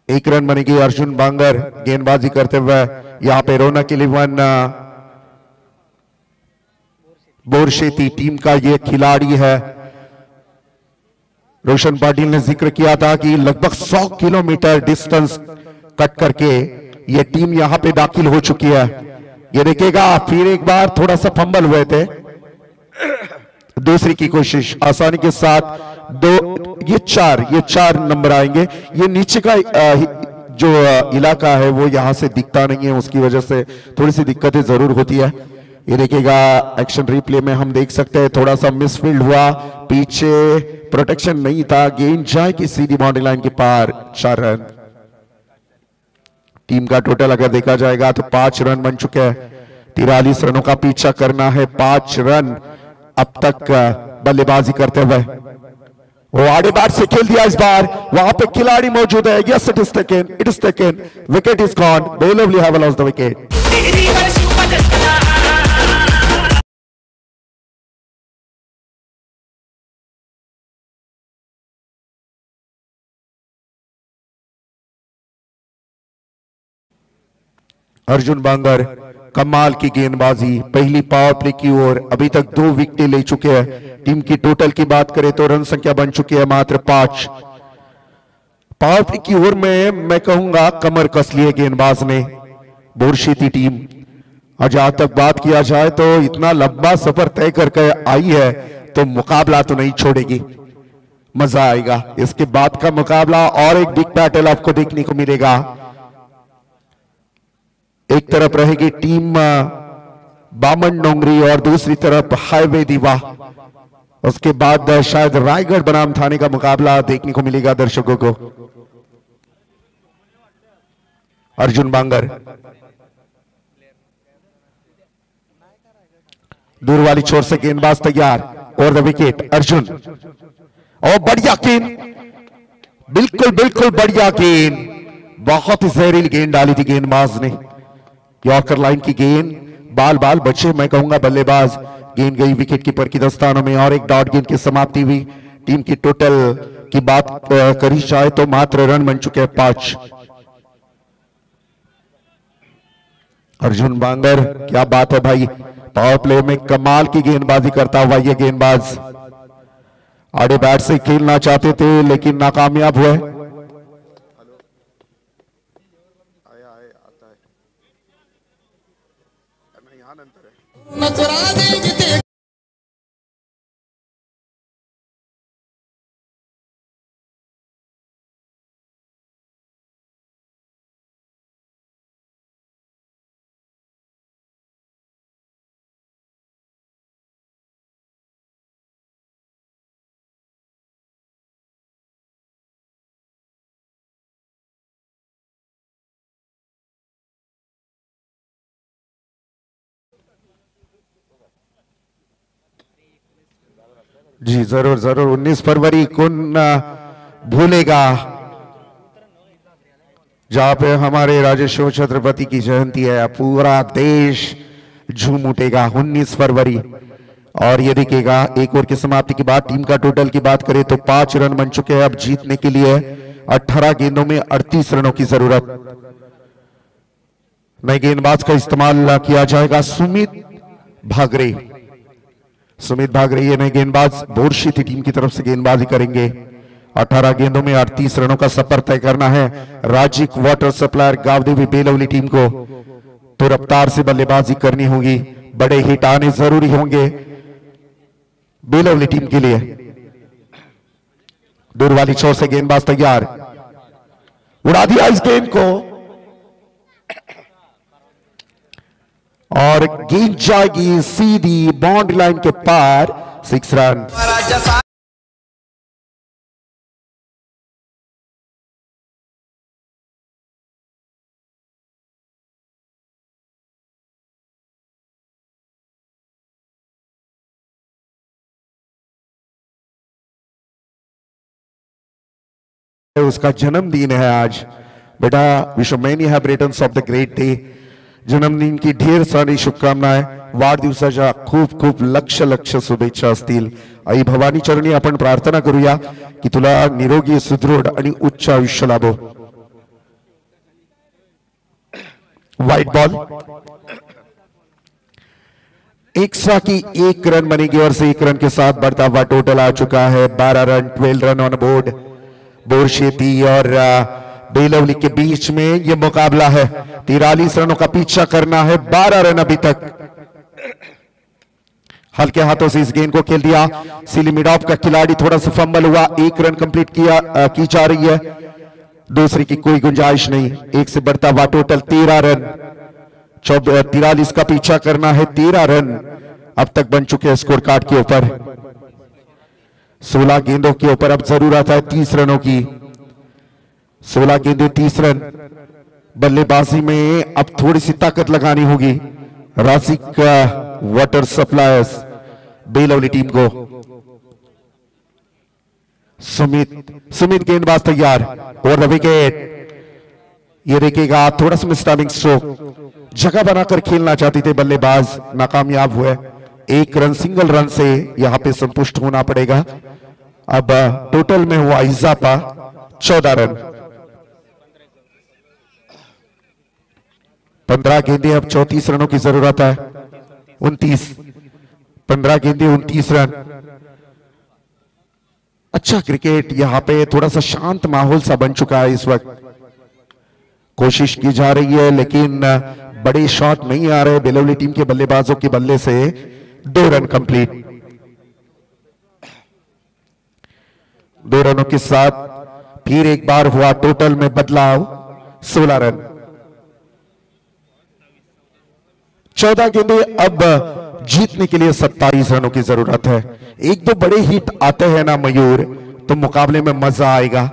1 रन बनेगी। अर्जुन बांगर गेंदबाजी करते हुए यहां पे रौनक 11 बोरशेती टीम का ये खिलाड़ी है। रोशन पाटिल ने जिक्र किया था कि लगभग 100 किलोमीटर डिस्टेंस कट करके ये टीम यहां पे दाखिल हो चुकी है। ये देखेगा फिर एक बार थोड़ा सा फंबल हुए थे। दूसरी की कोशिश आसानी के साथ 2, ये 4 नंबर आएंगे। ये नीचे का जो इलाका है वो यहां से दिखता नहीं है, उसकी वजह से थोड़ी सी दिक्कतें जरूर होती है। ये देखिएगा एक्शन रिप्ले में हम देख सकते हैं थोड़ा सा मिसफील्ड हुआ, पीछे प्रोटेक्शन नहीं था, गेंद जाए कि सीधी बाउंड्री लाइन के पार। 4 रन। टीम का टोटल अगर देखा जाएगा तो 5 रन बन चुके हैं। 43 रनों का पीछा करना है, 5 रन अब तक बल्लेबाजी करते हुए। वो आड़े बैट से खेल दिया इस बार, वहां पे खिलाड़ी मौजूद है। Yes it is taken, wicket is gone, Belvali have lost the wicket. Arjun Bangar कमाल की गेंदबाजी, पहली पावर प्ले की ओर अभी तक 2 विकेट ले चुके हैं। टीम की टोटल की बात करें तो रन संख्या बन चुकी है मात्र 5। पावर प्ले की ओर में मैं कहूंगा कमर कस लिए गेंदबाज ने बोरशेती टीम। और जहां तक बात किया जाए तो इतना लंबा सफर तय करके आई है तो मुकाबला तो नहीं छोड़ेगी, मजा आएगा। इसके बाद का मुकाबला और एक बिग बैटल आपको देखने को मिलेगा। एक तरफ रहेगी टीम बामन डोंगरी और दूसरी तरफ हाईवे दीवा। उसके बाद शायद रायगढ़ बनाम थाने का मुकाबला देखने को मिलेगा दर्शकों को। अर्जुन बांगर दूर वाली छोर से गेंदबाज तैयार और द विकेट। अर्जुन और बढ़िया गेंद, बिल्कुल बढ़िया गेंद, बहुत ही जहरीली गेंद डाली थी गेंदबाज ने। यॉर्कर लाइन की गेंद, बाल बाल बचे मैं कहूंगा बल्लेबाज। गेंद गई विकेट कीपर की दस्तानों में और एक डॉट गेंद की समाप्ति हुई। टीम की टोटल की बात करी जाए तो मात्र रन बन चुके हैं 5। अर्जुन बांगर क्या बात है भाई, पावर प्ले में कमाल की गेंदबाजी करता हुआ ये गेंदबाज। आड़े बैट से खेलना चाहते थे लेकिन नाकामयाब हुए। जी जरूर 19 फरवरी कौन भूलेगा, जहां पे हमारे राजेश्वर छत्रपति की जयंती है, पूरा देश झूम उठेगा 19 फरवरी। और ये देखिएगा एक ओवर की समाप्ति के बाद टीम का टोटल की बात करें तो 5 रन बन चुके हैं। अब जीतने के लिए 18 गेंदों में 38 रनों की जरूरत। नए गेंदबाज का इस्तेमाल किया जाएगा सुमित भागरे। ये नए गेंदबाज बोरशेती टीम की तरफ से गेंदबाजी करेंगे। 18 गेंदों में 38 रनों का सफर तय करना है राज्य water supplier Gavdevi Belavali team को। तो रफ्तार से बल्लेबाजी करनी होगी, बड़े हिट आने जरूरी होंगे बेलवली टीम के लिए। दूर वाली छोर से गेंदबाज तैयार, उड़ा दिया इस गेंद को और गेंद जाएगी सीधी बाउंड्री लाइन के पार। 6 रन। उसका जन्मदिन है आज। बेटा wish many happy of the great day. जन्मदिन की ढेर सारी शुभकामनाएं, वाढदिवसाच्या खूप खूप लक्ष लक्ष शुभेच्छा असतील। आई भवानी चरणी आपण प्रार्थना करूया की तुला निरोगी, सुदृढ आणि उच्च आयुष्य लाभो। व्हाइट बॉल, एक्स्ट्रा की 1 रन बनेगी और से 1 रन के साथ बढ़ता हुआ टोटल आ चुका है 12 run. 12 run on board. Borsheti और बेलवली के बीच में यह मुकाबला है। 43 रनों का पीछा करना है, 12 रन अभी तक। हल्के हाथों से इस गेंद को खेल दिया। सिली मिड ऑफ का खिलाड़ी, थोड़ा सा फंबल हुआ। 1 रन कंप्लीट की जा रही है, दूसरी की कोई गुंजाइश नहीं। 1 से बढ़ता हुआ टोटल 13 रन। 43 का पीछा करना है, 13 रन अब तक बन चुके हैं स्कोर कार्ड के ऊपर। 16 गेंदों के ऊपर अब जरूरत है 30 रनों की। 16 गेंदें 30 रन। बल्लेबाजी में अब थोड़ी सी ताकत लगानी होगी रासिक वाटर सप्लायर्स बेलवली टीम को। सुमित गेंदबाज तैयार और द विकेट। ये देखेगा थोड़ा सा मिसटाइमिंग स्ट्रोक, जगह बनाकर खेलना चाहते थे बल्लेबाज, नाकामयाब हुए। 1 रन सिंगल रन से यहां पे संतुष्ट होना पड़ेगा। अब टोटल में हुआ इजाफा 14 रन। 15 गेंदें, अब 34 रनों की जरूरत है। 15 गेंदें 29 रन। अच्छा क्रिकेट, यहां पे थोड़ा सा शांत माहौल सा बन चुका है इस वक्त। कोशिश की जा रही है लेकिन बड़े शॉट नहीं आ रहे बेलवली टीम के बल्लेबाजों के बल्ले से। 2 रन कंप्लीट। 2 रनों के साथ फिर एक बार हुआ टोटल में बदलाव, 16 रन। 14 गेंदें, अब जीतने के लिए 27 रनों की जरूरत है। 1-2 बड़े हिट आते हैं ना मयूर, तो मुकाबले में मजा आएगा,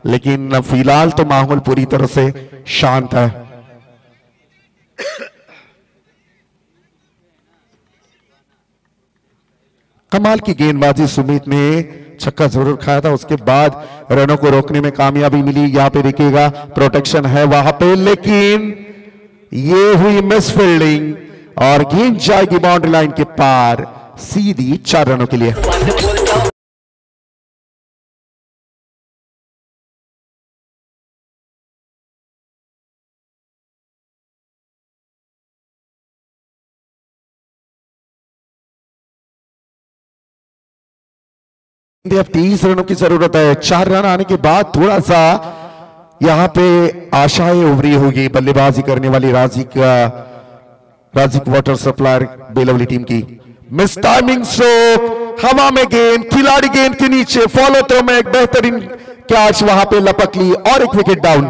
लेकिन फिलहाल तो माहौल पूरी तरह से शांत है। कमाल की गेंदबाजी, सुमित ने छक्का जरूर खाया था, उसके बाद रनों को रोकने में कामयाबी मिली। यहां पे देखिएगा प्रोटेक्शन है वहां पे, लेकिन ये हुई मिस फील्डिंग और गेंद जाएगी बाउंड्री लाइन के पार सीधी 4 रनों के लिए। अब 30 रनों की जरूरत है। 4 रन आने के बाद थोड़ा सा यहां पे आशाएं उभरी होगी बल्लेबाजी करने वाली Rajik water supplier Belvali team की। मिस टाइमिंग स्ट्रोक, हवा में गेंद, खिलाड़ी गेंद के नीचे, फॉलो थ्रो में एक बेहतरीन कैच वहां पे लपक ली और एक विकेट डाउन।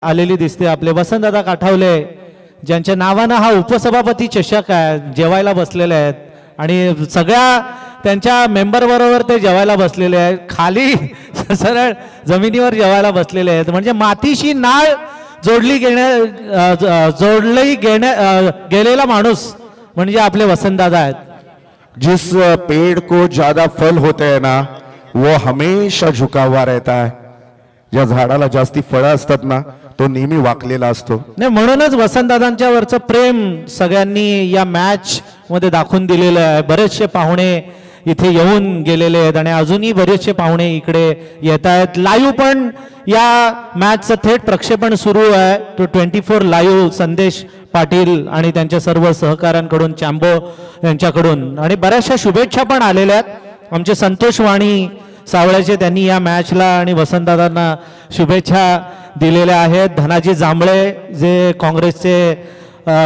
आलेली दिसते आपले वसंतदादा काठावले, ज्यांच्या नावानं हा उपसभापती चषक आहे, जेवायला बसलेले आहेत आणि सगळ्या त्यांच्या मेंबर बरोबर ते जेवायला बसलेले आहेत। खाली सरळ जमिनीवर जेवायला बसलेले आहेत, म्हणजे मातीशी नाळ जोडली गेलेला माणूस म्हणजे आपले वसंतदादा आहेत। जिस पेड़ को ज्यादा फल होते हैं ना, वो हमेशा झुका हुआ रहता है। ज्या झाडाला जास्ती फळं असतात ना, तो नेहमी वाकलेला असतो। नाही, म्हणूनच वसंतदादांच्या वरचं प्रेम सगळ्यांनी या मॅच मध्ये दाखवून दिलेलं आहे। बरेचसे पाहुणे इथे येऊन गेलेले आहेत आणि अजूनही बरेचसे पाहुणे इकडे येत आहेत। लाईव्ह पण या मॅचचं थेट प्रक्षेपण सुरू आहे। तो 24 लाईव्ह संदेश पाटील आणि त्यांच्या सर्व सहकाऱ्यांकडून, चॅम्बो यांच्याकडून आणि बऱ्याचशा शुभेच्छा पण आलेल्या आहेत। आमचे संतोष वाणी सावळ्याचे, त्यांनी या मॅचला आणि वसंतदादांना शुभेच्छा दिलेल्या आहेत. धनाजी जांभळे जे काँग्रेसचे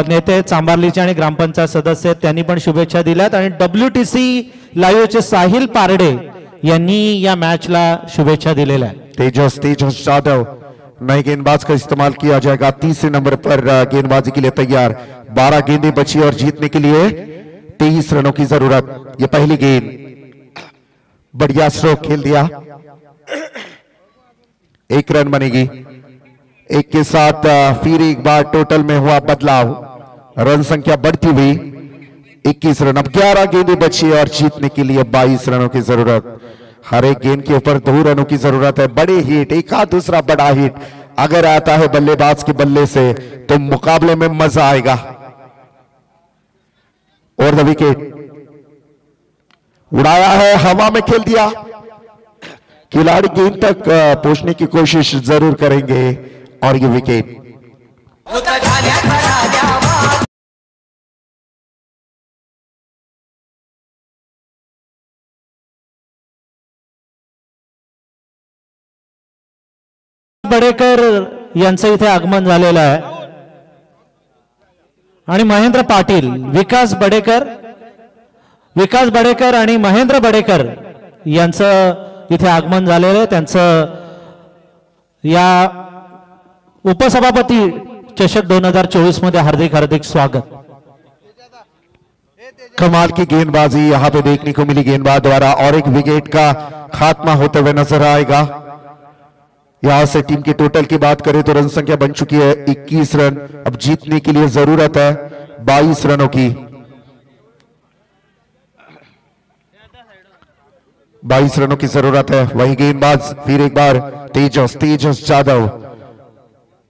नेते चांबार्लीचे आणि ग्रामपंचायत सदस्य आहेत, त्यांनी पण शुभेच्छा दिल्यात. आणि WTC लाईव्हचे साहिल पारडे यांनी या मॅचला शुभेच्छा दिलेल्या आहेत. तेजस जाधव, नए गेंदबाज का इस्तेमाल किया जाएगा. तीसरे नंबर पर गेंदबाजी के लिए तैयार. 12 गेंदें बची और जीतने के लिए 23 रनों की जरूरत. ये पहली गेंद, बढ़िया स्ट्रोक खेल दिया. 1 रन बनेगी. एक के साथ फिर एक बार टोटल में हुआ बदलाव. रन संख्या बढ़ती हुई 21 रन. अब 11 गेंदें बची और जीतने के लिए 22 रनों की जरूरत. हर एक गेंद के ऊपर 2 रनों की जरूरत है. बड़े हिट, एक आध दूसरा बड़ा हिट अगर आता है बल्लेबाज के बल्ले से तो मुकाबले में मजा आएगा. और द विकेट उड़ाया है, हवा में खेल दिया. खिलाड़ी गेंद तक पहुंचने की कोशिश जरूर करेंगे और ये विकेट. बडेकर यांचं इथे आगमन झालेलं आहे आणि महेंद्र पाटील, विकास बडेकर आणि महेंद्र बडेकर यांचं इथे आगमन झालेलं आहे. त्यांचं या उपसभापती चषक 2024 मध्ये हार्दिक स्वागत. कमाल की गेंदबाजी यहां पे देखने को मिली गेंदबाज द्वारा और एक विकेट का खात्मा होते हुए नजर आएगा. यहां से टीम के टोटल की बात करें तो रन संख्या बन चुकी है 21 रन. अब जीतने के लिए जरूरत है 22 रनों की. 22 रनों की जरूरत है. वही गेंदबाज फिर एक बार तेजस जाधव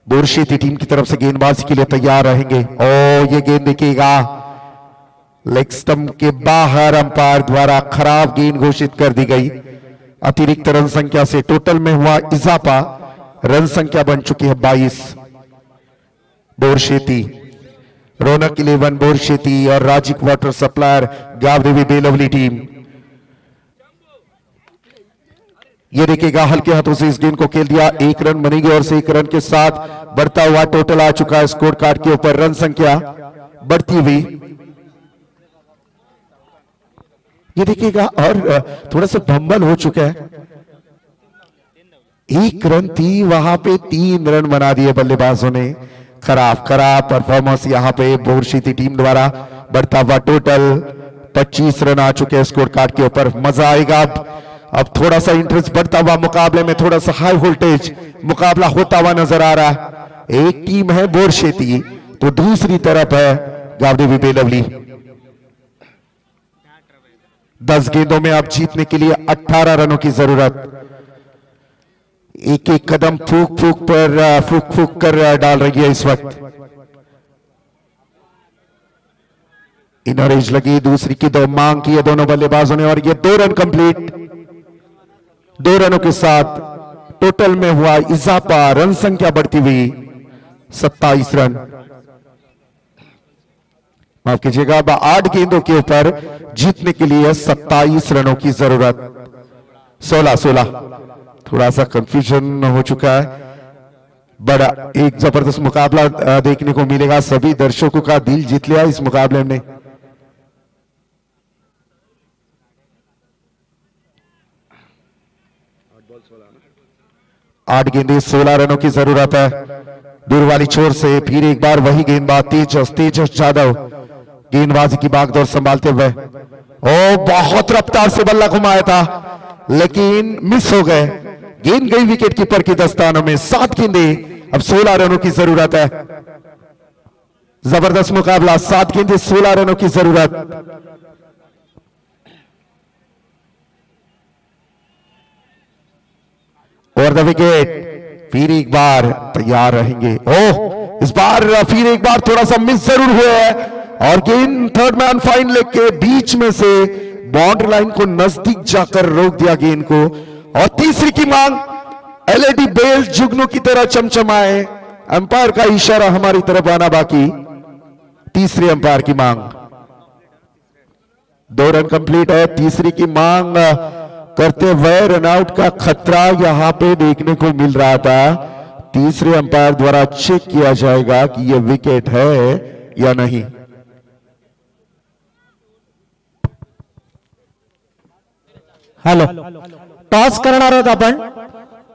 बोरशेती टीम की तरफ से गेंदबाजी के लिए तैयार रहेंगे. और ये गेंद देखिएगा लेग स्टंप के बाहर अंपायर द्वारा खराब गेंद घोषित कर दी गई. अतिरिक्त रन संख्या से टोटल में हुआ इजाफा. रन संख्या बन चुकी है 22. बोरशेती, रौनक 11 बोरशेती और Rajik water supplier Gavdevi Belavali team. ये देखिएगा हल्के हाथों से इस गेंद को खेल दिया. 1 रन बनेगी और 1 रन के साथ बढ़ता हुआ टोटल आ चुका है स्कोर कार्ड के ऊपर. रन संख्या बढ़ती हुई ये देखिएगा और थोड़ा सा फंबल हो चुका है. 1 रन थी, वहां पे 3 रन बना दिए बल्लेबाजों ने. खराब परफॉर्मेंस यहां पे बोरशेती टीम द्वारा. बढ़ता हुआ टोटल 25 रन आ चुके हैं स्कोर कार्ड के ऊपर. मजा आएगा. अब थोड़ा सा इंटरेस्ट बढ़ता हुआ मुकाबले में, थोड़ा सा हाई वोल्टेज मुकाबला होता हुआ नजर आ रहा है. एक टीम है बोरशेती तो दूसरी तरफ है गावदेवी बेलवली. 10 गेंदों में अब जीतने के लिए 18 रनों की जरूरत. एक एक कदम फूक कर डाल रही है इस वक्त. इनर एज लगी, दूसरी की 2 मांग की है दोनों बल्लेबाजों ने और ये 2 रन कंप्लीट. 2 रनों के साथ टोटल में हुआ इजाफा. रन संख्या बढ़ती हुई 27 रन. माफ कीजिएगा, अब 8 गेंदों के ऊपर जीतने के लिए 27 रनों की जरूरत. 16 थोड़ा सा कंफ्यूजन हो चुका है. बड़ा एक जबरदस्त मुकाबला देखने को मिलेगा. सभी दर्शकों का दिल जीत लिया इस मुकाबले में. आठ गेंदें 16 रनों की जरूरत है. दूर वाली छोर से फिर एक बार वही गेंदबाज तेजस जाधव गेंदबाजी की बागडोर संभालते हुए. ओ बहुत रफ्तार से बल्ला घुमाया था लेकिन मिस हो गए. गेंद गई विकेट कीपर के दस्तानों में. 7 गेंदें, अब 16 रनों की जरूरत है. जबरदस्त मुकाबला. 7 गेंदें 16 रनों की जरूरत. और द विकेट फिर एक बार तैयार रहेंगे. ओह, इस बार फिर एक बार थोड़ा सा मिस जरूर हुआ है और गेंद थर्ड मैन फाइन लेग के बीच में से बाउंड्री लाइन को नजदीक जाकर रोक दिया गेंद को. और तीसरी की मांग एलईडी बेल जुगनू की तरह चमचमाए. अंपायर का इशारा हमारी तरफ आना बाकी. तीसरे अंपायर की मांग. 2 रन कंप्लीट है। तीसरी की मांग करते हुए रनआउट का खतरा यहां पे देखने को मिल रहा था। तीसरे अंपायर द्वारा चेक किया जाएगा कि यह विकेट है या नहीं। हॅलो, टॉस करणार आहोत आपण।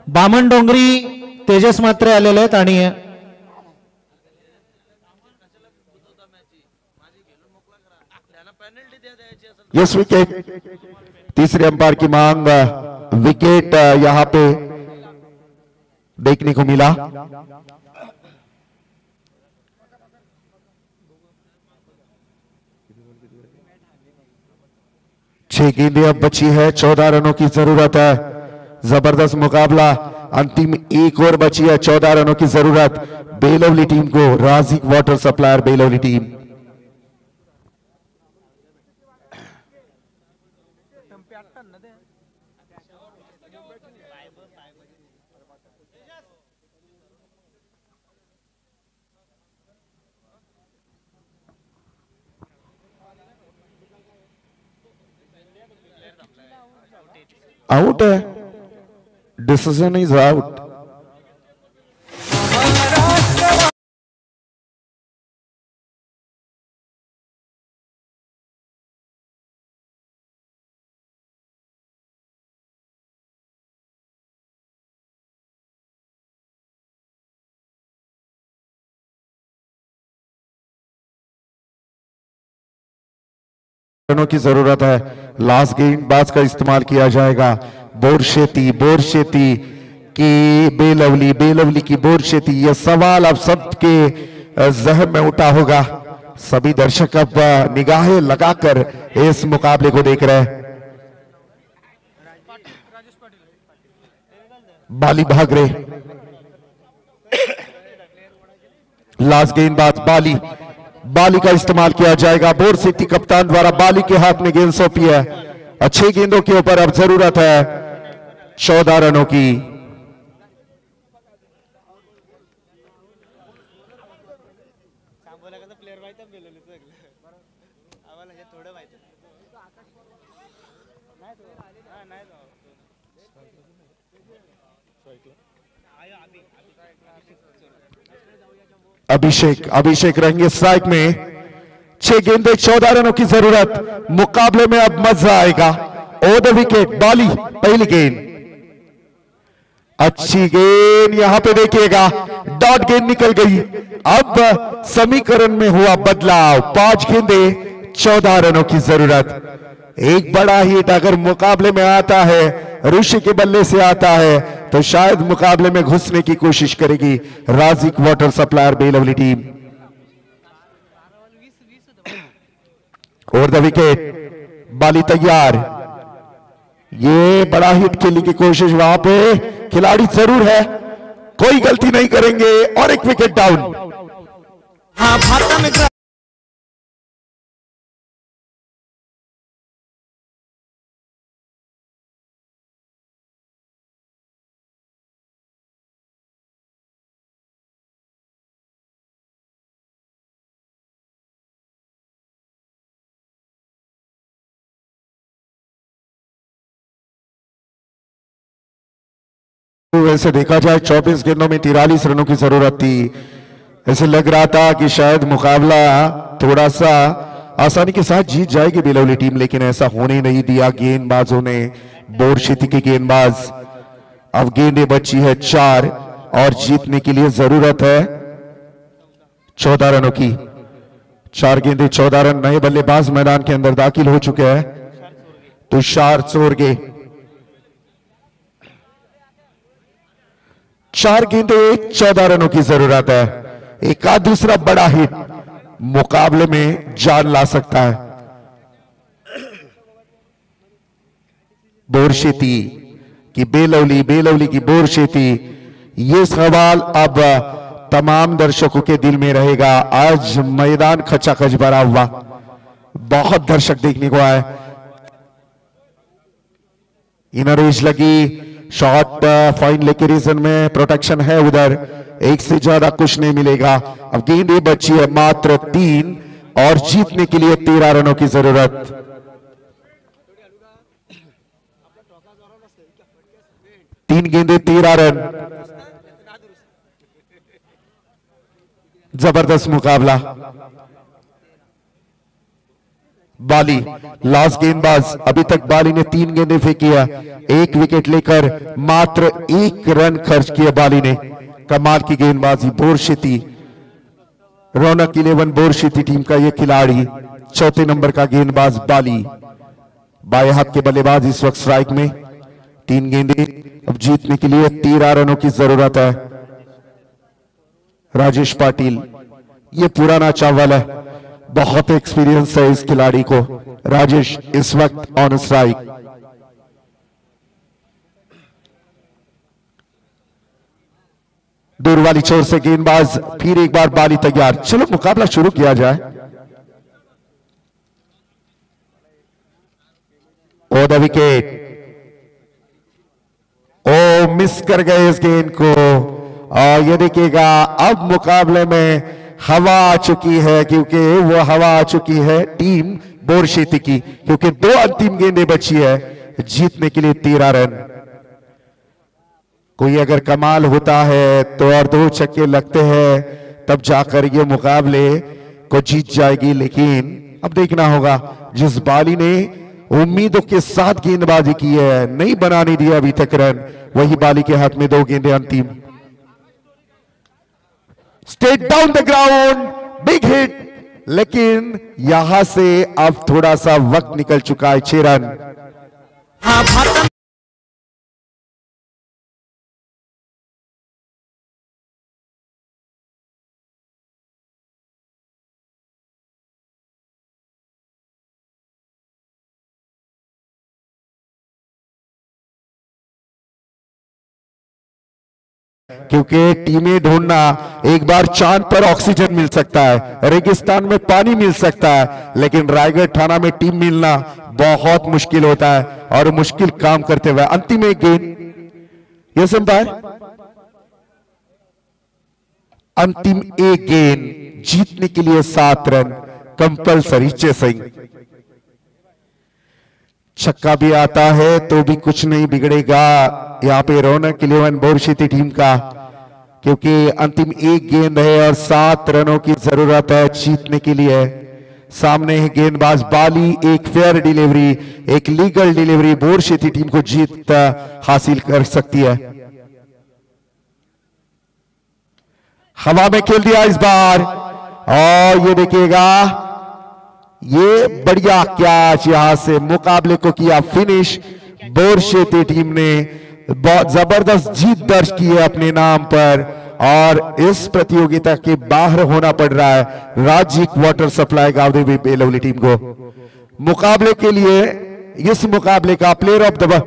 बामण डोंगरी तेजस मात्रे आलेले आहेत आणि यस विकेट। तीसरे अंपायर की मांग विकेट यहां पे देखने को मिला। छह गेंदें अब बची है, 14 रनों की जरूरत है। जबरदस्त मुकाबला, अंतिम एक और बची है, 14 रनों की जरूरत बेलवली टीम को, Rajik water supplier Belvali team. Out है, डिसीजन इज आउट। रनों की जरूरत है, लास्ट गेंदबाज का इस्तेमाल किया जाएगा। बोरशेती की बेलवली, बेलवली की बोरशेती, यह सवाल अब सबके जहन में उठा होगा। सभी दर्शक अब निगाहें लगाकर इस मुकाबले को देख रहे हैं। बाली भाग रहे, लास्ट गेंदबाज बाली, बाली का इस्तेमाल किया जाएगा। बोरशेती कप्तान द्वारा बाली के हाथ में गेंद सौंपी है। अच्छे गेंदों के ऊपर अब जरूरत है 14 रनों की। अभिषेक रहेंगे स्ट्राइक में। 6 गेंदें 14 रनों की जरूरत, मुकाबले में अब मजा आएगा। ओ द विकेट, बाली पहली गेंद, अच्छी गेंद, यहां पे देखिएगा डॉट गेंद निकल गई। अब समीकरण में हुआ बदलाव, 5 गेंदें 14 रनों की जरूरत। एक बड़ा हिट अगर मुकाबले में आता है, ऋषि के बल्ले से आता है, तो शायद मुकाबले में घुसने की कोशिश करेगी Rajik water supplier Belvali team. Over the wicket, Bali तैयार। ये बड़ा हिट खेलने की कोशिश, वहां पे खिलाड़ी जरूर है, कोई गलती नहीं करेंगे और एक विकेट डाउन। वैसे देखा जाए 24 गेंदों में 43 रनों की जरूरत थी। ऐसे लग रहा था कि शायद मुकाबला थोड़ा सा आसानी के साथ जीत जाएगी बेलवली टीम, लेकिन ऐसा होने नहीं दिया गेंदबाजों ने। बोरशेती के गेंदबाज, अब गेंदें बची है 4 और जीतने के लिए जरूरत है 14 रनों की। 4 गेंदें 14 रन। नए बल्लेबाज मैदान के अंदर दाखिल हो चुके हैं, तुषार चोरगे। 4 गेंदें 14 रनों की जरूरत है। एक आध दूसरा बड़ा हिट मुकाबले में जान ला सकता है। बोरशेती की बेलवली, बेलवली की बोरशेती, ये सवाल अब तमाम दर्शकों के दिल में रहेगा। आज मैदान खचाखच भरा हुआ, बहुत दर्शक देखने को आए। इनर एज लगी, शॉट फाइन लेके रीजन में प्रोटेक्शन है, उधर एक से ज्यादा कुछ नहीं मिलेगा। अब गेंद बची है मात्र 3 और जीतने के लिए 13 रनों की जरूरत। 3 गेंदे 13 रन। जबरदस्त मुकाबला। बाली लास्ट गेंदबाज, अभी तक बाली ने 3 गेंदें फेंकी है, 1 विकेट लेकर मात्र 1 रन खर्च किया बाली ने। कमाल की गेंदबाजी। बोरशेती, रौनक 11 बोरशेती टीम का यह खिलाड़ी, चौथे नंबर का गेंदबाज बाली। बाएं हाथ के बल्लेबाज इस वक्त स्ट्राइक में। 3 गेंदें, अब जीतने के लिए 13 रनों की जरूरत है। राजेश पाटिल, ये पुराना चावल है, बहुत एक्सपीरियंस है इस खिलाड़ी को। राजेश इस वक्त ऑन स्ट्राइक। दूर वाली छोर से गेंदबाज, फिर एक बार बाली तैयार। चलो मुकाबला शुरू किया जाए। ओ द विकेट, ओ मिस कर गए इस गेंद को। और ये देखिएगा अब मुकाबले में हवा आ चुकी है, क्योंकि वो हवा आ चुकी है टीम बोरशेती की, क्योंकि 2 अंतिम गेंदें बची है जीतने के लिए 13 रन। कोई अगर कमाल होता है तो और 2 छक्के लगते हैं तब जाकर ये मुकाबले को जीत जाएगी। लेकिन अब देखना होगा, जिस बाली ने उम्मीदों के साथ गेंदबाजी की है, नहीं बनाने दिया अभी तक रन, वही बाली के हाथ में 2 गेंदें अंतिम। Straight down the ground, big hit, लेकिन यहां से अब थोड़ा सा वक्त निकल चुका है। 6 रन। क्योंकि टीमें ढूंढना, एक बार चांद पर ऑक्सीजन मिल सकता है, रेगिस्तान में पानी मिल सकता है, लेकिन रायगढ़ थाना में टीम मिलना बहुत मुश्किल होता है। और मुश्किल काम करते हुए अंतिम एक गेंद, यस अंपायर, अंतिम एक गेंद जीतने के लिए 7 रन कंपलसरी चेसिंग। छक्का भी आता है तो भी कुछ नहीं बिगड़ेगा यहां पे रौनक 11 बोरशेती टीम का, क्योंकि अंतिम एक गेंद है और 7 रनों की जरूरत है जीतने के लिए। सामने है गेंदबाज बाली, एक फेयर डिलीवरी, एक लीगल डिलीवरी बोरशेती टीम को जीत हासिल कर सकती है। हवा में खेल दिया इस बार, और ये देखिएगा, ये बढ़िया कैच, यहां से मुकाबले को किया फिनिश। बोरशेती टीम ने बहुत जबरदस्त जीत दर्ज की है अपने नाम पर, और इस प्रतियोगिता के बाहर होना पड़ रहा है राज्य water supply Gavdevi Belavali team को। मुकाबले के लिए, इस मुकाबले का प्लेयर ऑफ द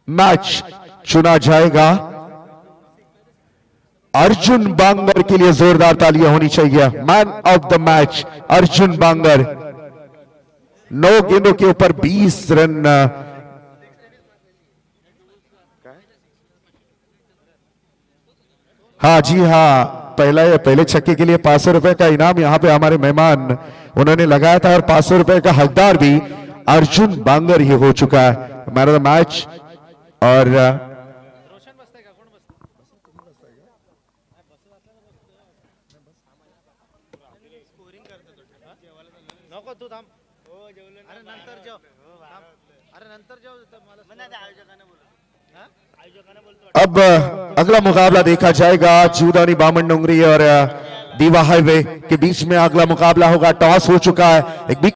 मैच चुना जाएगा अर्जुन बांगर के लिए जोरदार तालियां होनी चाहिए। Man of the match Arjun Bangar, 9 गेंदों के ऊपर 20 रन। हाँ जी हाँ, पहले छक्के के लिए 500 रुपए का इनाम यहाँ पे हमारे मेहमान उन्होंने लगाया था, और 500 रुपए का हकदार भी अर्जुन बांगर ही हो चुका है मैन ऑफ द मैच। और अब अगला मुकाबला देखा जाएगा जूदानी बामन डोंगरी और दीवा हाईवे के बीच में अगला मुकाबला होगा। टॉस हो चुका है, एक बिग